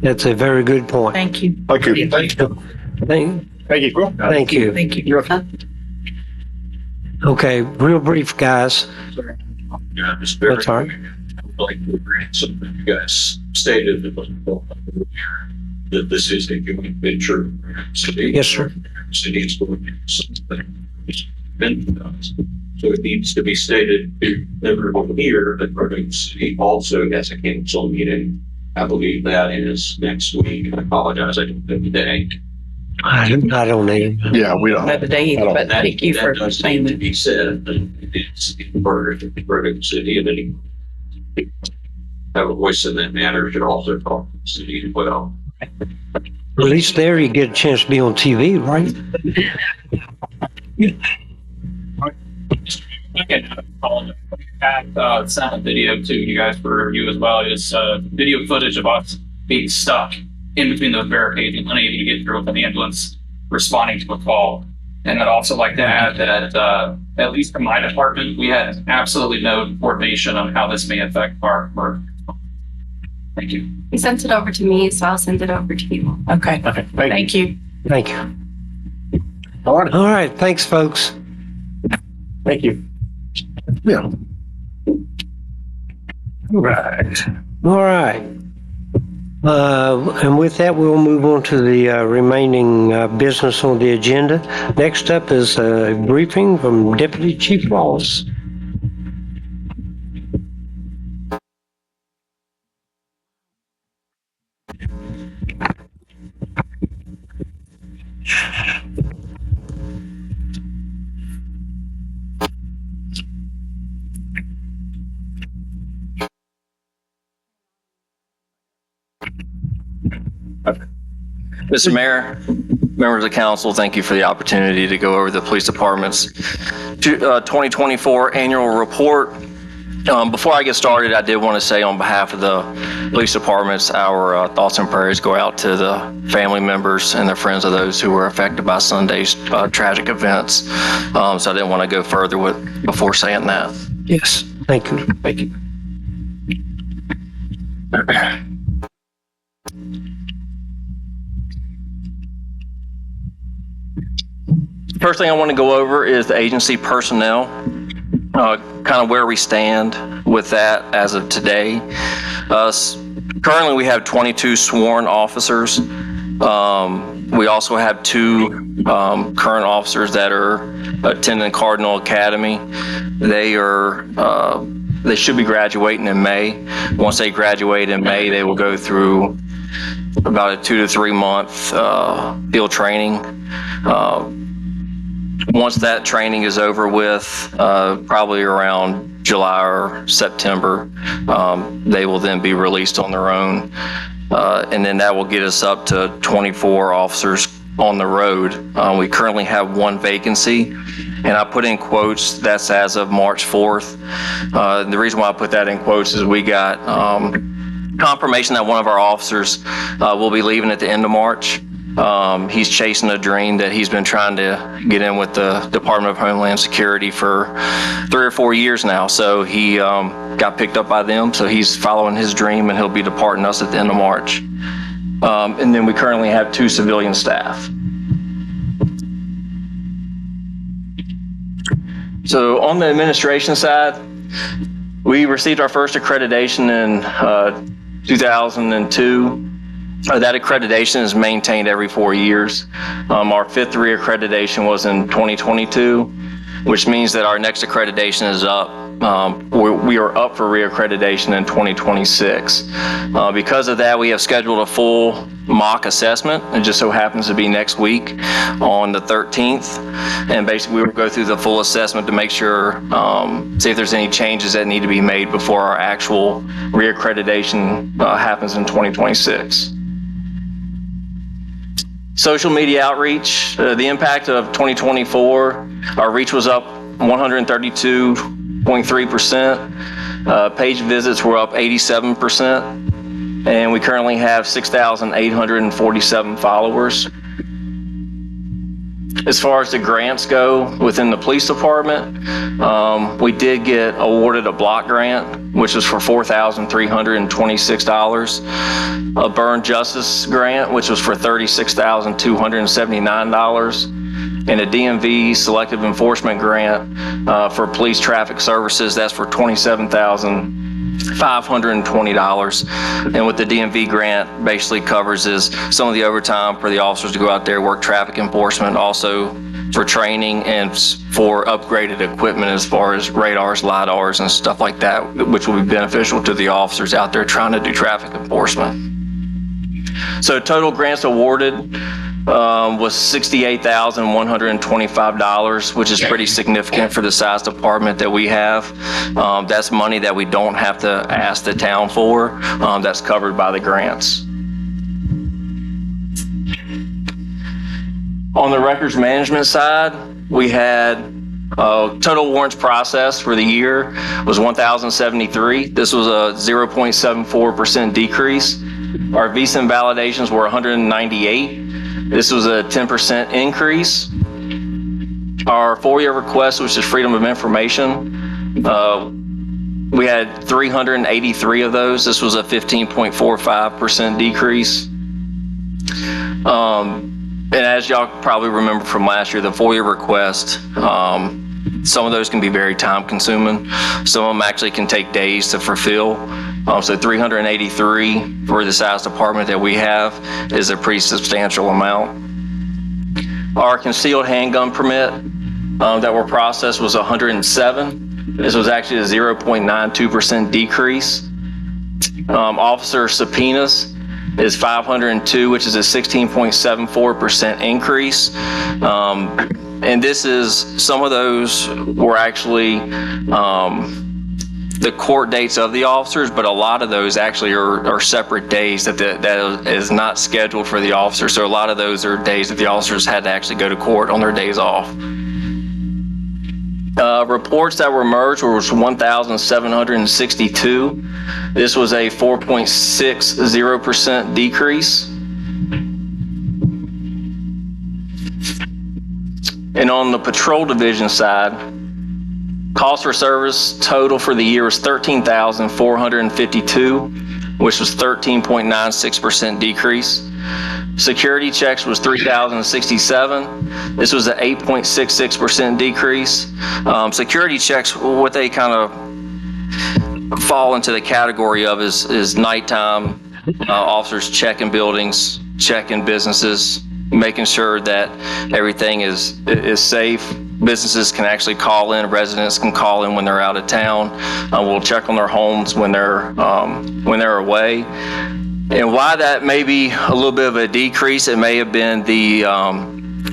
Speaker 1: That's a very good point.
Speaker 5: Thank you.
Speaker 20: Thank you.
Speaker 4: Thank you.
Speaker 1: Thank
Speaker 20: you.
Speaker 1: Thank you.
Speaker 5: Thank you.
Speaker 1: Okay, real brief, guys.
Speaker 21: Yeah, just very
Speaker 1: That's all right.
Speaker 21: quick. I would like to agree with something you guys stated that this is a joint venture. City.
Speaker 1: Yes, sir.
Speaker 21: City is going to do something it's been done. So it needs to be stated to everyone here that Roanoke City also has a council meeting. I believe that is next week. I apologize, I don't know the day.
Speaker 1: I don't need.
Speaker 20: Yeah, we don't.
Speaker 5: Not the day, but thank you for
Speaker 21: That
Speaker 5: saying
Speaker 21: does need to
Speaker 5: that.
Speaker 21: be said, and it's in Roanoke City, and any have a voice in that matter should also talk to the city as well.
Speaker 1: At least there you get a chance to be on TV, right?
Speaker 17: Sent a video to you guys for review as well. It's video footage of us being stuck in between those barricades and unable to get through with an ambulance responding to a call. And I'd also like to add that, at least from my department, we had absolutely no coordination on how this may affect our work. Thank you.
Speaker 2: He sent it over to me, so I'll send it over to you.
Speaker 5: Okay.
Speaker 4: Thank
Speaker 5: you.
Speaker 1: Thank you. All right. Thanks, folks.
Speaker 4: Thank you.
Speaker 20: Yeah.
Speaker 1: All right. And with that, we'll move on to the remaining business on the agenda. Next up is a briefing from Deputy Chief Wallace.
Speaker 22: Mr. Mayor, members of council, thank you for the opportunity to go over the police department's 2024 annual report. Before I get started, I did want to say on behalf of the police departments, our thoughts and prayers go out to the family members and the friends of those who were affected by Sunday's tragic events. So I didn't want to go further before saying that.
Speaker 1: Yes. Thank you.
Speaker 22: Thank you. First thing I want to go over is the agency personnel, kind of where we stand with that as of today. Currently, we have 22 sworn officers. We also have 2 current officers that are attending Cardinal Academy. They should be graduating in May. Once they graduate in May, they will go through about a 2 to 3 month field training. Once that training is over with, probably around July or September, they will then be released on their own. And then that will get us up to 24 officers on the road. We currently have 1 vacancy, and I put in quotes, that's as of March 4th. The reason why I put that in quotes is we got confirmation that one of our officers will be leaving at the end of March. He's chasing a dream that he's been trying to get in with the Department of Homeland Security for 3 or 4 years now. So he got picked up by them. So he's following his dream, and he'll be departing us at the end of March. And then we currently have 2 civilian staff. So on the administration side, we received our first accreditation in 2002. That accreditation is maintained every 4 years. Our fifth reaccreditation was in 2022, which means that our next accreditation is up. We are up for reaccreditation in 2026. Because of that, we have scheduled a full mock assessment. It just so happens to be next week on the 13th. And basically, we will go through the full assessment to make sure, see if there's any changes that need to be made before our actual reaccreditation happens in 2026. Social media outreach, the impact of 2024, our reach was up 132.3%. Page visits were up 87%. And we currently have 6,847 followers. As far as the grants go within the police department, we did get awarded a block grant, which was for $4,326. A burn justice grant, which was for $36,279. And a DMV selective enforcement grant for police traffic services, that's for $27,520. And what the DMV grant basically covers is some of the overtime for the officers to go out there, work traffic enforcement, also for training and for upgraded equipment as far as radars, LiDARs, and stuff like that, which will be beneficial to the officers out there trying to do traffic enforcement. So total grants awarded was $68,125, which is pretty significant for the size department that we have. That's money that we don't have to ask the town for. That's covered by the grants. On the records management side, we had total warrants processed for the year was 1,073. This was a 0.74% decrease. Our visa invalidations were 198. This was a 10% increase. Our FOIA request, which is Freedom of Information, we had 383 of those. This was a 15.45% decrease. And as y'all probably remember from last year, the FOIA request, some of those can be very time consuming. Some of them actually can take days to fulfill. So 383 for the size department that we have is a pretty substantial amount. Our concealed handgun permit that were processed was 107. This was actually a 0.92% decrease. Officer subpoenas is 502, which is a 16.74% increase. And this is, some of those were actually the court dates of the officers, but a lot of those actually are separate days that is not scheduled for the officers. So a lot of those are days that the officers had to actually go to court on their days off. Reports that were merged was 1,762. This was a 4.60% decrease. And on the patrol division side, cost for service total for the year was $13,452, which was 13.96% decrease. Security checks was 3,067. This was an 8.66% decrease. Security checks, what they kind of fall into the category of is nighttime. Officers checking buildings, checking businesses, making sure that everything is safe. Businesses can actually call in, residents can call in when they're out of town. We'll check on their homes when they're away. And why that may be a little bit of a decrease, it may have been the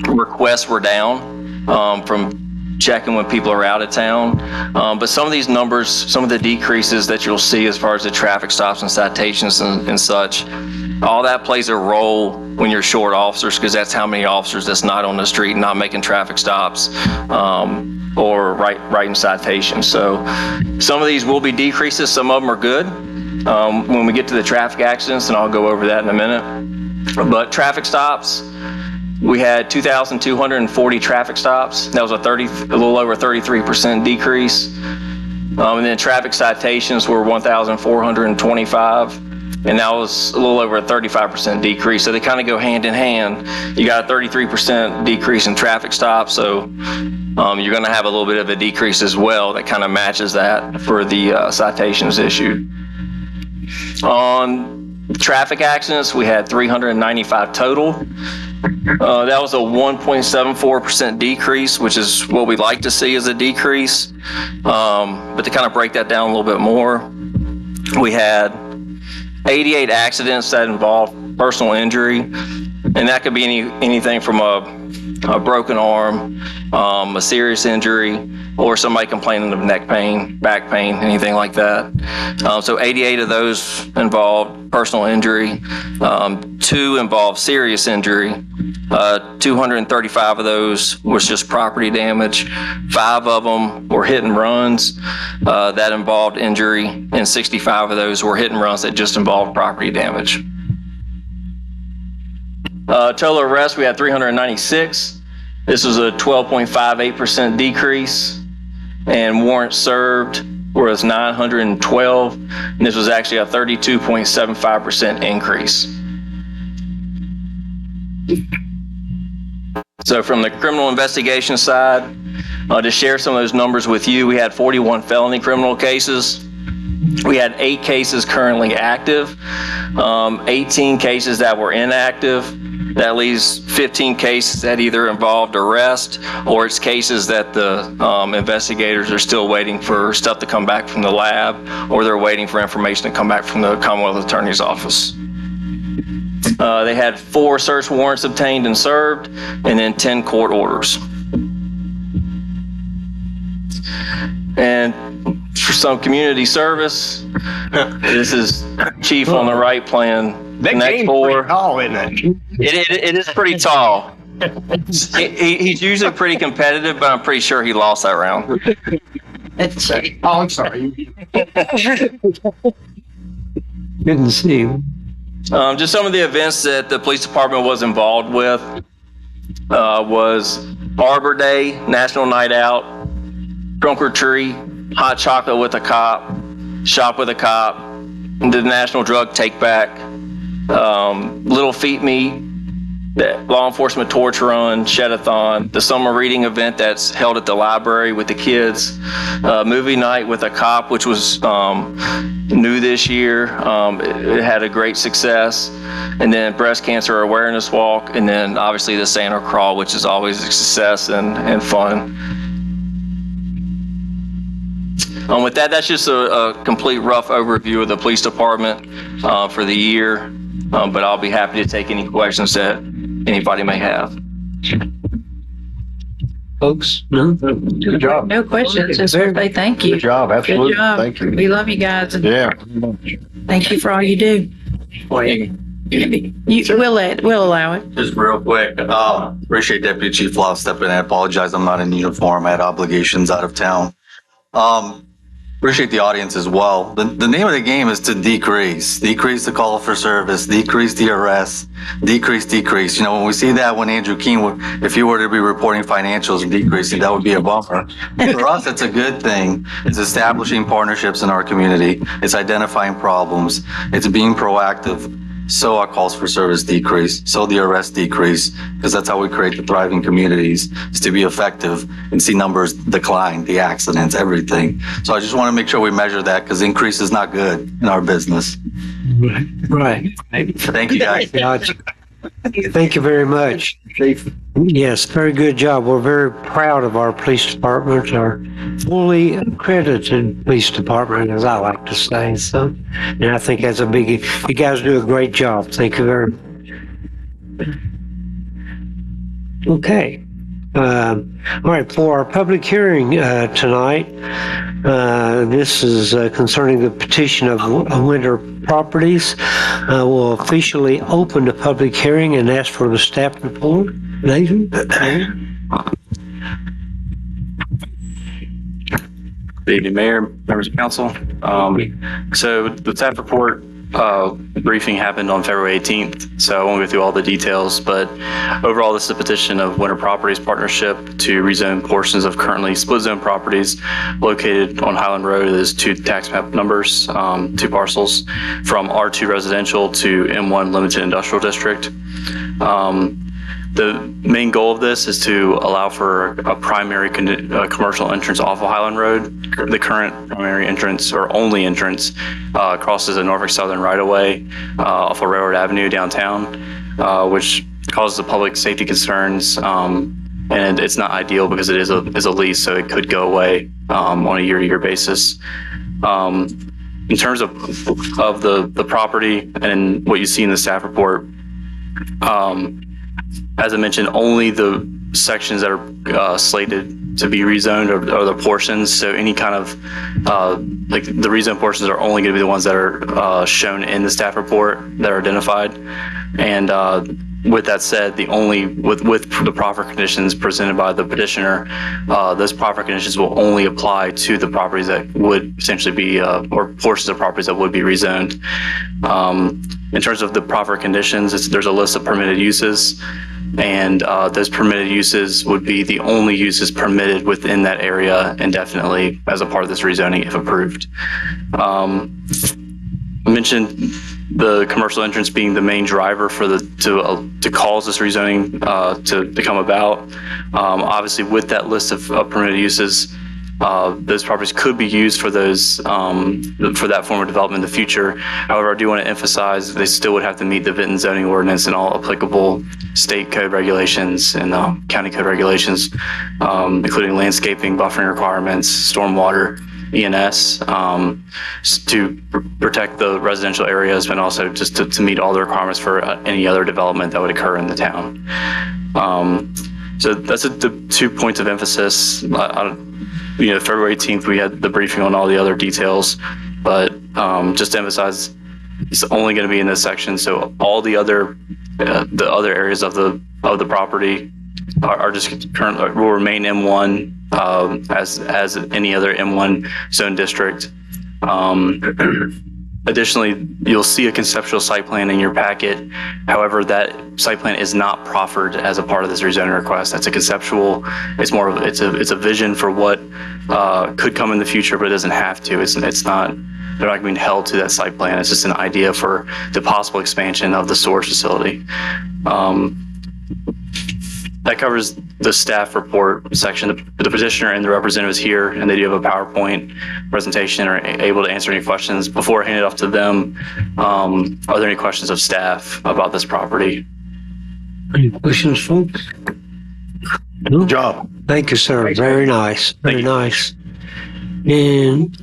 Speaker 22: requests were down from checking when people are out of town. But some of these numbers, some of the decreases that you'll see as far as the traffic stops and citations and such, all that plays a role when you're short officers, because that's how many officers that's not on the street, not making traffic stops or writing citations. So some of these will be decreases, some of them are good. When we get to the traffic accidents, and I'll go over that in a minute. But traffic stops, we had 2,240 traffic stops. That was a little over 33% decrease. And then traffic citations were 1,425. And that was a little over a 35% decrease. So they kind of go hand in hand. You got a 33% decrease in traffic stops. So you're going to have a little bit of a decrease as well that kind of matches that for the citations issued. On Traffic accidents, we had 395 total. That was a 1.74% decrease, which is what we like to see as a decrease. But to kind of break that down a little bit more, we had 88 accidents that involved personal injury, and that could be anything from a broken arm, a serious injury, or somebody complaining of neck pain, back pain, anything like that. So 88 of those involved personal injury. 2 involved serious injury. 235 of those was just property damage. 5 of them were hit and runs that involved injury, and 65 of those were hit and runs that just involved property damage. Total arrests, we had 396. This was a 12.58% decrease, and warrants served was 912, and this was actually a 32.75% increase. So from the criminal investigation side, to share some of those numbers with you, we had 41 felony criminal cases. We had 8 cases currently active, 18 cases that were inactive. That leaves 15 cases that either involved arrest or it's cases that the investigators are still waiting for stuff to come back from the lab, or they're waiting for information to come back from the Commonwealth Attorney's Office. They had 4 search warrants obtained and served, and then 10 court orders. And for some community service, this is Chief on the right plan.
Speaker 4: That game's pretty tall, isn't it?
Speaker 22: It is pretty tall. He's usually pretty competitive, but I'm pretty sure he lost that round.
Speaker 4: Oh, I'm sorry.
Speaker 1: Didn't see him.
Speaker 22: Just some of the events that the police department was involved with was Arbor Day, National Night Out, Trunk or Treat, Hot Chocolate with a Cop, Shop with a Cop, the National Drug Take Back, Little Feet Meet, the Law Enforcement Torch Run, Shed-a-thon, the summer reading event that's held at the library with the kids, Movie Night with a Cop, which was new this year. It had a great success. And then Breast Cancer Awareness Walk, and then obviously the Santa Crawl, which is always a success and fun. With that, that's just a complete rough overview of the police department for the year. But I'll be happy to take any questions that anybody may have.
Speaker 1: Folks, no?
Speaker 5: Good job. No questions, just want to say thank you.
Speaker 20: Good job, absolutely.
Speaker 5: Good job.
Speaker 20: Thank you.
Speaker 5: We love you guys, and
Speaker 20: Yeah.
Speaker 5: thank you for all you do. We'll allow it.
Speaker 6: Just real quick, appreciate Deputy Chief Law stepping in. I apologize, I'm not in uniform. I had obligations out of town. Appreciate the audience as well. The name of the game is to decrease the call for service, decrease the arrests, decrease. You know, when we see that, when Andrew King, if he were to be reporting financials and decreasing, that would be a bumper. For us, it's a good thing. It's establishing partnerships in our community. It's identifying problems. It's being proactive. So our calls for service decrease, so the arrests decrease, because that's how we create the thriving communities, is to be effective and see numbers decline, the accidents, everything. So I just want to make sure we measure that, because increase is not good in our business.
Speaker 1: Right.
Speaker 6: Thank you, guys.
Speaker 1: Gotcha. Thank you very much. Yes, very good job. We're very proud of our police department, our fully accredited police department, as I like to say. So, and I think that's a biggie. You guys do a great job. Thank you very much. Okay. All right, for our public hearing tonight, this is concerning the petition of Winter Properties. We'll officially open the public hearing and ask for the staff report. Nathan?
Speaker 8: Good evening, Mayor, members of council. So the staff report briefing happened on February 18th, so I won't go through all the details, but overall this is a petition of Winter Properties Partnership to rezone portions of currently split zone properties located on Highland Road. There's 2 tax map numbers, 2 parcels, from R2 residential to M1 limited industrial district. The main goal of this is to allow for a primary commercial entrance off of Highland Road. The current primary entrance or only entrance crosses a Norfolk Southern right-of-way off of Railroad Avenue downtown, which causes the public safety concerns. And it's not ideal because it is a lease, so it could go away on a year-to-year basis. In terms of the property and what you see in the staff report, as I mentioned, only the sections that are slated to be rezoned are the portions. So any kind of like the rezoned portions are only going to be the ones that are shown in the staff report that are identified. And with that said, with the proffer conditions presented by the petitioner, those proffer conditions will only apply to the properties that would potentially be, or portions of properties that would be rezoned. In terms of the proffer conditions, there's a list of permitted uses, and those permitted uses would be the only uses permitted within that area indefinitely as a part of this rezoning if approved. I mentioned the commercial entrance being the main driver for to cause this rezoning to come about. Obviously, with that list of permitted uses, those properties could be used for those for that form of development in the future. However, I do want to emphasize they still would have to meet the Vinton zoning ordinance and all applicable state code regulations and county code regulations, including landscaping, buffering requirements, stormwater, E&S, to protect the residential areas, but also just to meet all the requirements for any other development that would occur in the town. So that's the 2 points of emphasis. February 18th, we had the briefing on all the other details, but just to emphasize, it's only going to be in this section. So all the other areas of the property are just currently will remain M1 as any other M1 zone district. Additionally, you'll see a conceptual site plan in your packet. However, that site plan is not proffered as a part of this rezoning request. That's a conceptual. It's more of it's a vision for what could come in the future, but it doesn't have to. It's not. They're not being held to that site plan. It's just an idea for the possible expansion of the storage facility. That covers the staff report section. The petitioner and the representatives here, and they do have a PowerPoint presentation, are able to answer any questions. Before I hand it off to them, are there any questions of staff about this property?
Speaker 1: Any questions, folks? Good job. Thank you, sir. Very nice. Very nice. And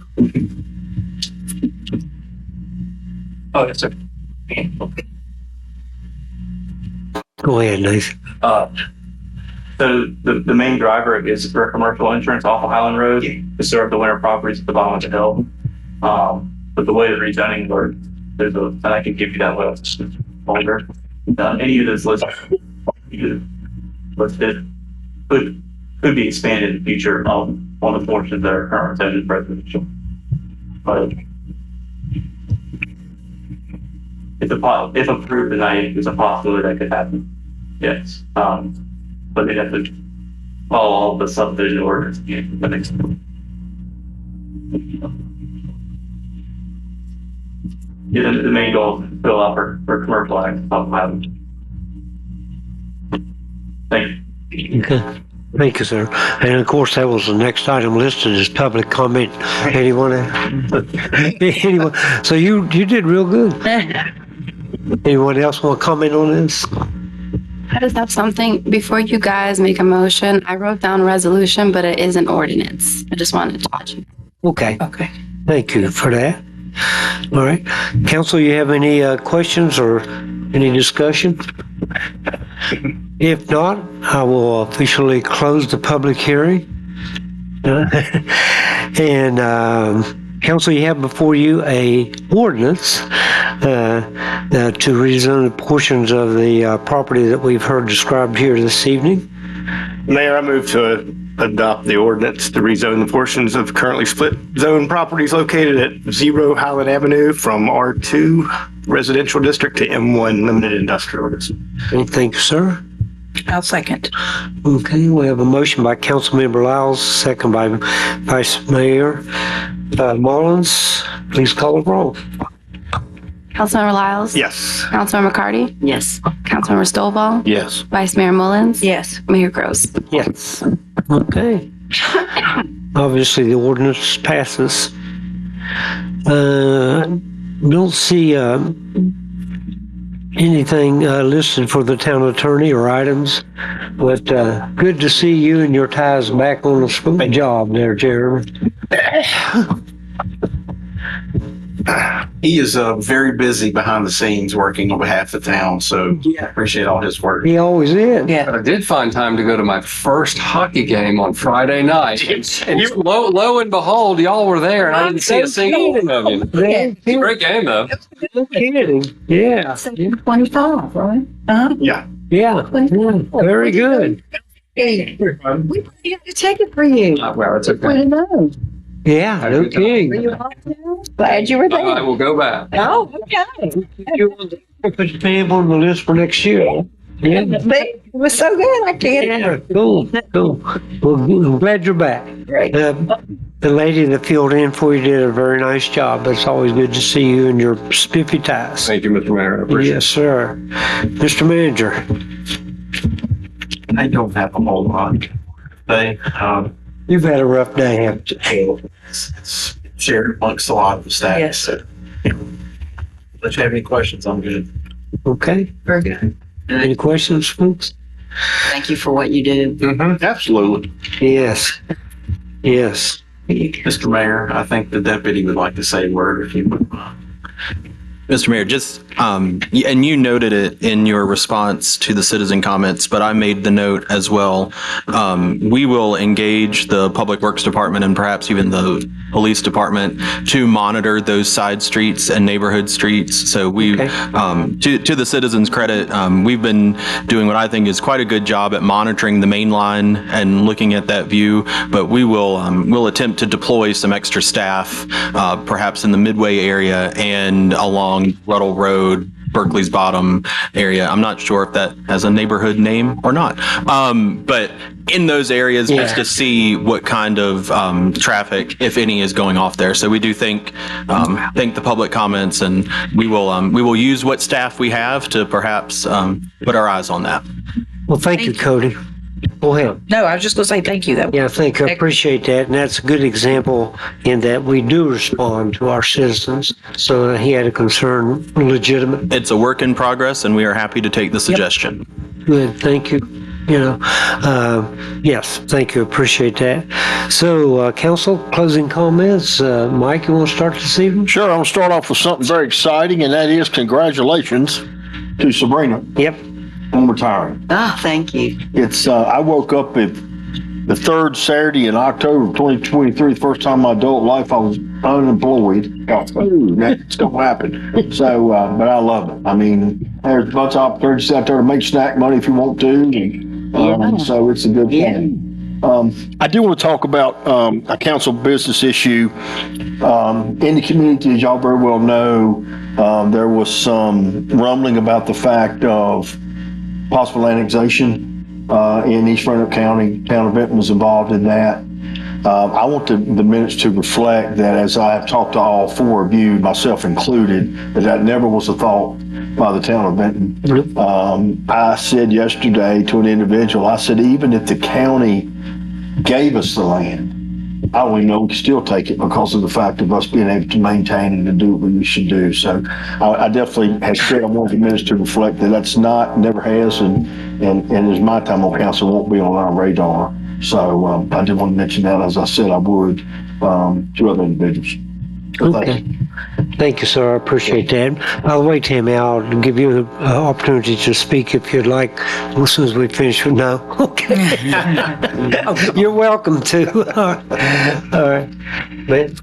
Speaker 8: yes, sir.
Speaker 1: Go ahead, Nathan.
Speaker 8: So the main driver is for a commercial entrance off of Highland Road to serve the winter properties at the bottom of the hill. But the way the rezoning works, and I can give you that list longer. Any of those listed could be expanded in the future on the portions that are currently zoned residential. But if approved tonight, there's a possibility that could happen. Yes. But they'd have to follow all the subdivision orders. Yeah, the main goal is to fill out for commercial access off Highland. Thank you.
Speaker 1: Okay. Thank you, sir. And of course, that was the next item listed as public comment. Anyone? Anyone? So you did real good. Anyone else want to comment on this?
Speaker 2: I just have something before you guys make a motion. I wrote down resolution, but it is an ordinance. I just wanted to touch it.
Speaker 1: Okay. Thank you for that. All right. Council, you have any questions or any discussion? If not, I will officially close the public hearing. And Council, you have before you a ordinance to rezone the portions of the property that we've heard described here this evening.
Speaker 4: Mayor, I move to adopt the ordinance to rezone the portions of currently split zone properties located at 0 Highland Avenue from R2 Residential District to M1 Limited Industrial District.
Speaker 1: Thank you, sir.
Speaker 5: I'll second.
Speaker 1: Okay, we have a motion by Councilmember Lyles, second by Vice Mayor Mullins. Please call the roll.
Speaker 2: Councilmember Lyles?
Speaker 4: Yes.
Speaker 2: Councilmember McCarty?
Speaker 3: Yes.
Speaker 2: Councilmember Stovall?
Speaker 20: Yes.
Speaker 2: Vice Mayor Mullins?
Speaker 5: Yes.
Speaker 2: Mayor Gross?
Speaker 1: Yes. Okay. Obviously, the ordinance passes. Don't see anything listed for the town attorney or items, but good to see you and your ties back on the job there, Jeremy.
Speaker 7: He is very busy behind the scenes working on behalf of the town, so I appreciate all his work.
Speaker 1: He always is.
Speaker 9: But I did find time to go to my first hockey game on Friday night. And lo and behold, y'all were there, and I didn't see a single one of you. Great game, though.
Speaker 1: No kidding. Yeah.
Speaker 5: 25, right?
Speaker 7: Yeah.
Speaker 1: Yeah. Very good.
Speaker 5: We put a ticket for you.
Speaker 9: Well, it's okay.
Speaker 5: to know.
Speaker 1: Yeah, no kidding.
Speaker 5: Glad you were there.
Speaker 9: I will go back.
Speaker 5: Oh, okay.
Speaker 1: You want to put your name on the list for next year? Yeah.
Speaker 5: It was so good, I can't.
Speaker 1: Yeah, cool. Well, I'm glad you're back.
Speaker 5: Great.
Speaker 1: The lady that filled in for you did a very nice job. It's always good to see you and your spiffy ties.
Speaker 9: Thank you, Mr. Mayor. I appreciate
Speaker 1: Yes, sir. Mr. Manager.
Speaker 7: I don't have a whole lot.
Speaker 1: You've had a rough day, haven't you?
Speaker 7: It's shared amongst a lot of the staff.
Speaker 5: Yes.
Speaker 7: So, unless you have any questions, I'm good.
Speaker 1: Okay.
Speaker 3: Very good.
Speaker 1: Any questions, folks?
Speaker 3: Thank you for what you do.
Speaker 7: Mm-hmm. Absolutely.
Speaker 1: Yes. Yes.
Speaker 7: Mr. Mayor, I think the deputy would like to say a word if you would.
Speaker 10: Mr. Mayor, just, and you noted it in your response to the citizen comments, but I made the note as well. We will engage the Public Works Department and perhaps even the Police Department to monitor those side streets and neighborhood streets. So we, to the citizens' credit, we've been doing what I think is quite a good job at monitoring the main line and looking at that view, but we will, we'll attempt to deploy some extra staff, perhaps in the Midway area and along Ruddle Road, Berkeley's Bottom area. I'm not sure if that has a neighborhood name or not. But in those areas, just to see what kind of traffic, if any, is going off there. So we do thank the public comments, and we will use what staff we have to perhaps put our eyes on that.
Speaker 1: Well, thank you, Cody. Go ahead.
Speaker 5: No, I was just going to say thank you, though.
Speaker 1: Yeah, I appreciate that. And that's a good example in that we do respond to our citizens. So he had a concern legitimate.
Speaker 10: It's a work in progress, and we are happy to take the suggestion.
Speaker 1: Good, thank you. Yes, thank you. Appreciate that. So, council, closing comments. Mike, you want to start this evening?
Speaker 20: Sure, I'm going to start off with something very exciting, and that is congratulations to Sabrina.
Speaker 1: Yep.
Speaker 20: On retiring.
Speaker 3: Thank you.
Speaker 20: It's, I woke up at the third Saturday in October of 2023, the first time in my adult life I was unemployed. That's going to happen. So, but I love it. I mean, there's a bunch of opportunities out there to make snack money if you want to. And, so it's a good thing. I do want to talk about a council business issue. In the community, as y'all very well know, there was some rumbling about the fact of possible annexation in East Roanoke County. Town of Benton was involved in that. I want the minutes to reflect that as I have talked to all four of you, myself included, that never was a thought by the town of Benton. I said yesterday to an individual, I said, even if the county gave us the land, I don't even know we can still take it because of the fact of us being able to maintain and to do what we should do. So I definitely have said I want the minutes to reflect that that's not, never has, and as my time on council won't be on our radar. So I did want to mention that, as I said I would, to other individuals.
Speaker 1: Okay. Thank you, sir. I appreciate that. By the way, Tammy, I'll give you the opportunity to speak if you'd like as soon as we finish. No? Okay. You're welcome to. All right. But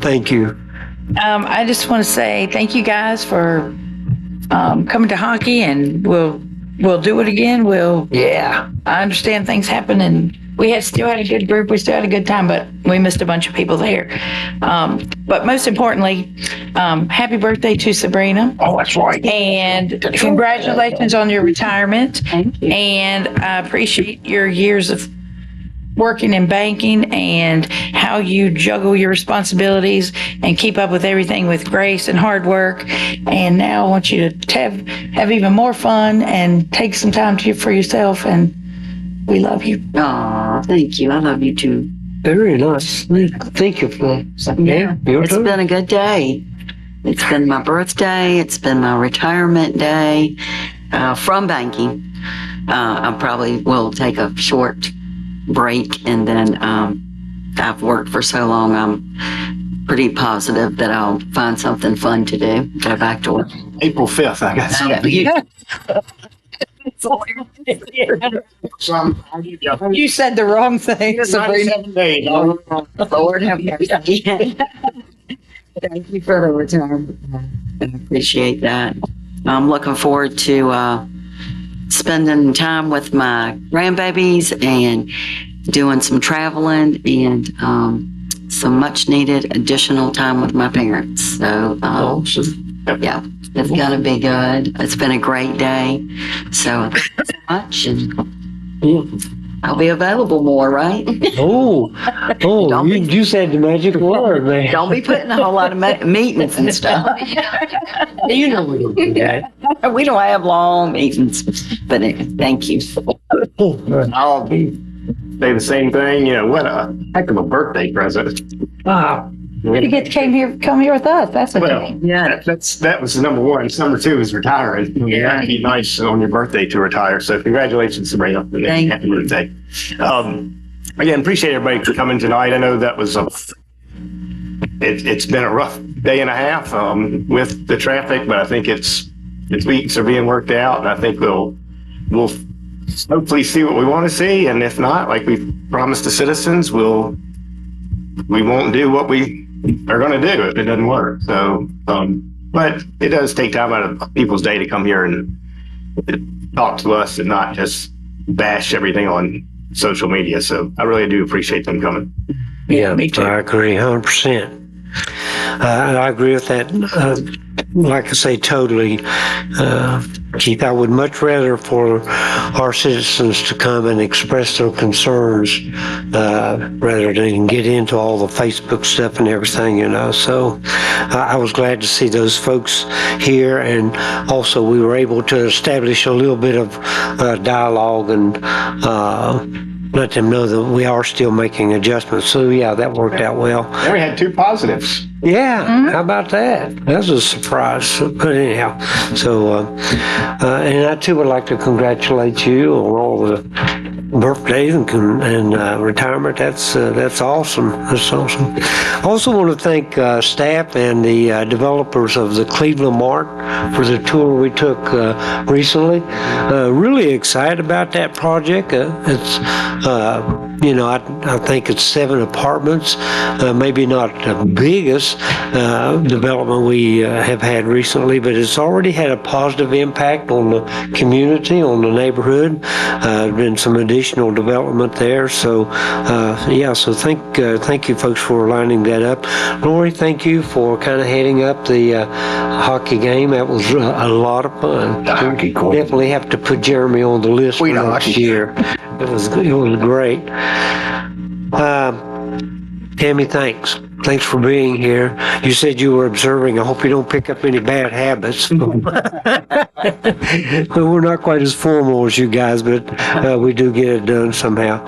Speaker 1: thank you.
Speaker 5: I just want to say thank you guys for coming to hockey, and we'll do it again. I understand things happen, and we still had a good group. We still had a good time, but we missed a bunch of people there. But most importantly, happy birthday to Sabrina.
Speaker 20: Oh, that's right.
Speaker 5: And congratulations on your retirement.
Speaker 3: Thank you.
Speaker 5: And I appreciate your years of working in banking and how you juggle your responsibilities and keep up with everything with grace and hard work. And now I want you to have even more fun and take some time for yourself. And we love you.
Speaker 3: Oh, thank you. I love you too.
Speaker 1: Very nice. Thank you for
Speaker 3: Yeah,
Speaker 1: your
Speaker 3: it's
Speaker 1: turn.
Speaker 3: been a good day. It's been my birthday. It's been my retirement day from banking. I probably will take a short break, and then I've worked for so long, I'm pretty positive that I'll find something fun to do, go back to work.
Speaker 4: April 5th, I got something.
Speaker 5: You said the wrong thing, Sabrina.
Speaker 4: 97 days.
Speaker 3: Lord have mercy. Thank you for the return. I appreciate that. I'm looking forward to spending time with my grandbabies and doing some traveling and some much needed additional time with my parents. So, yeah, it's going to be good. It's been a great day. So, thank you so much. And I'll be available more, right?
Speaker 1: You said the magic word, man.
Speaker 3: Don't be putting a whole lot of meetings and stuff.
Speaker 1: You know we don't do that.
Speaker 3: We don't have long meetings, but thank you.
Speaker 4: I'll say the same thing. You know, what a heck of a birthday present.
Speaker 5: You get to come here with us. That's a
Speaker 4: Well,
Speaker 5: thing.
Speaker 3: Yeah,
Speaker 4: that was number one. Number two is retiring. Yeah, it'd be nice on your birthday to retire. So congratulations, Sabrina. Happy birthday. Again, appreciate everybody for coming tonight. I know that was it's been a rough day and a half with the traffic, but I think its weeks are being worked out, and I think we'll hopefully see what we want to see. And if not, like we promised the citizens, we won't do what we are going to do if it doesn't work. So, but it does take time out of people's day to come here and talk to us and not just bash everything on social media. So I really do appreciate them coming.
Speaker 1: Yeah, me too. I agree 100%. I agree with that. Like I say, totally. Keith, I would much rather for our citizens to come and express their concerns rather than get into all the Facebook stuff and everything, you know. So I was glad to see those folks here, and also we were able to establish a little bit of dialogue and let them know that we are still making adjustments. So yeah, that worked out well.
Speaker 4: And we had 2 positives.
Speaker 1: Yeah, how about that? That was a surprise. But anyhow, so and I too would like to congratulate you on all the birthdays and retirement. That's awesome. That's awesome. I also want to thank staff and the developers of the Cleveland Mart for the tour we took recently. Really excited about that project. It's I think it's 7 apartments. Maybe not the biggest development we have had recently, but it's already had a positive impact on the community, on the neighborhood. Been some additional development there. So, so thank you folks for lining that up. Lori, thank you for kind of heading up the hockey game. That was a lot of fun. Definitely have to put Jeremy on the list for next year. It was great. Tammy, thanks. Thanks for being here. You said you were observing. I hope you don't pick up any bad habits. We're not quite as formal as you guys, but we do get it done somehow.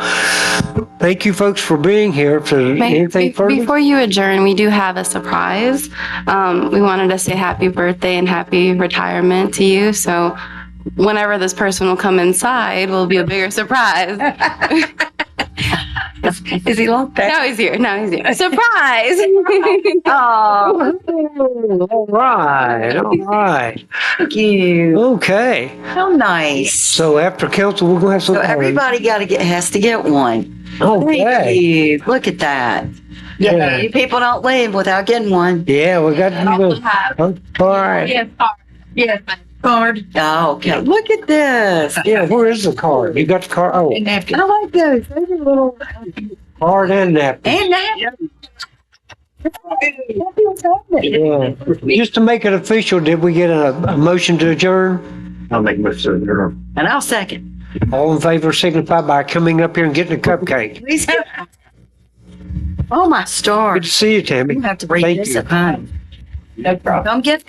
Speaker 1: Thank you, folks, for being here. Anything further?
Speaker 2: Before you adjourn, we do have a surprise. We wanted to say happy birthday and happy retirement to you. So whenever this person will come inside, will be a bigger surprise.
Speaker 5: Is he locked up?
Speaker 2: No, he's here. Surprise!
Speaker 3: Oh,
Speaker 1: all right.
Speaker 3: Thank you.
Speaker 1: Okay.
Speaker 3: How nice.
Speaker 1: So after council, we're gonna have some.
Speaker 3: So everybody has to get one.
Speaker 1: Okay.
Speaker 3: Thank you. Look at that.
Speaker 1: Yeah.
Speaker 3: You people don't leave without getting one.
Speaker 1: Yeah, we got to go. All right.
Speaker 5: Yes, card.
Speaker 3: Oh, okay. Look at this.
Speaker 1: Yeah, where is the card? You got the card? Oh,
Speaker 3: I like those. Those are little.
Speaker 1: card and napkin.
Speaker 3: And napkin.
Speaker 1: Yeah. Just to make it official, did we get a motion to adjourn?
Speaker 4: I'll make a motion to adjourn.
Speaker 3: And I'll second.
Speaker 1: All in favor signify by coming up here and getting a cupcake.
Speaker 3: Please have. Oh, my stars.
Speaker 1: Good to see you, Tammy.
Speaker 3: You have to
Speaker 1: Thank
Speaker 3: read this
Speaker 1: you.
Speaker 3: at home. No problem. Come get.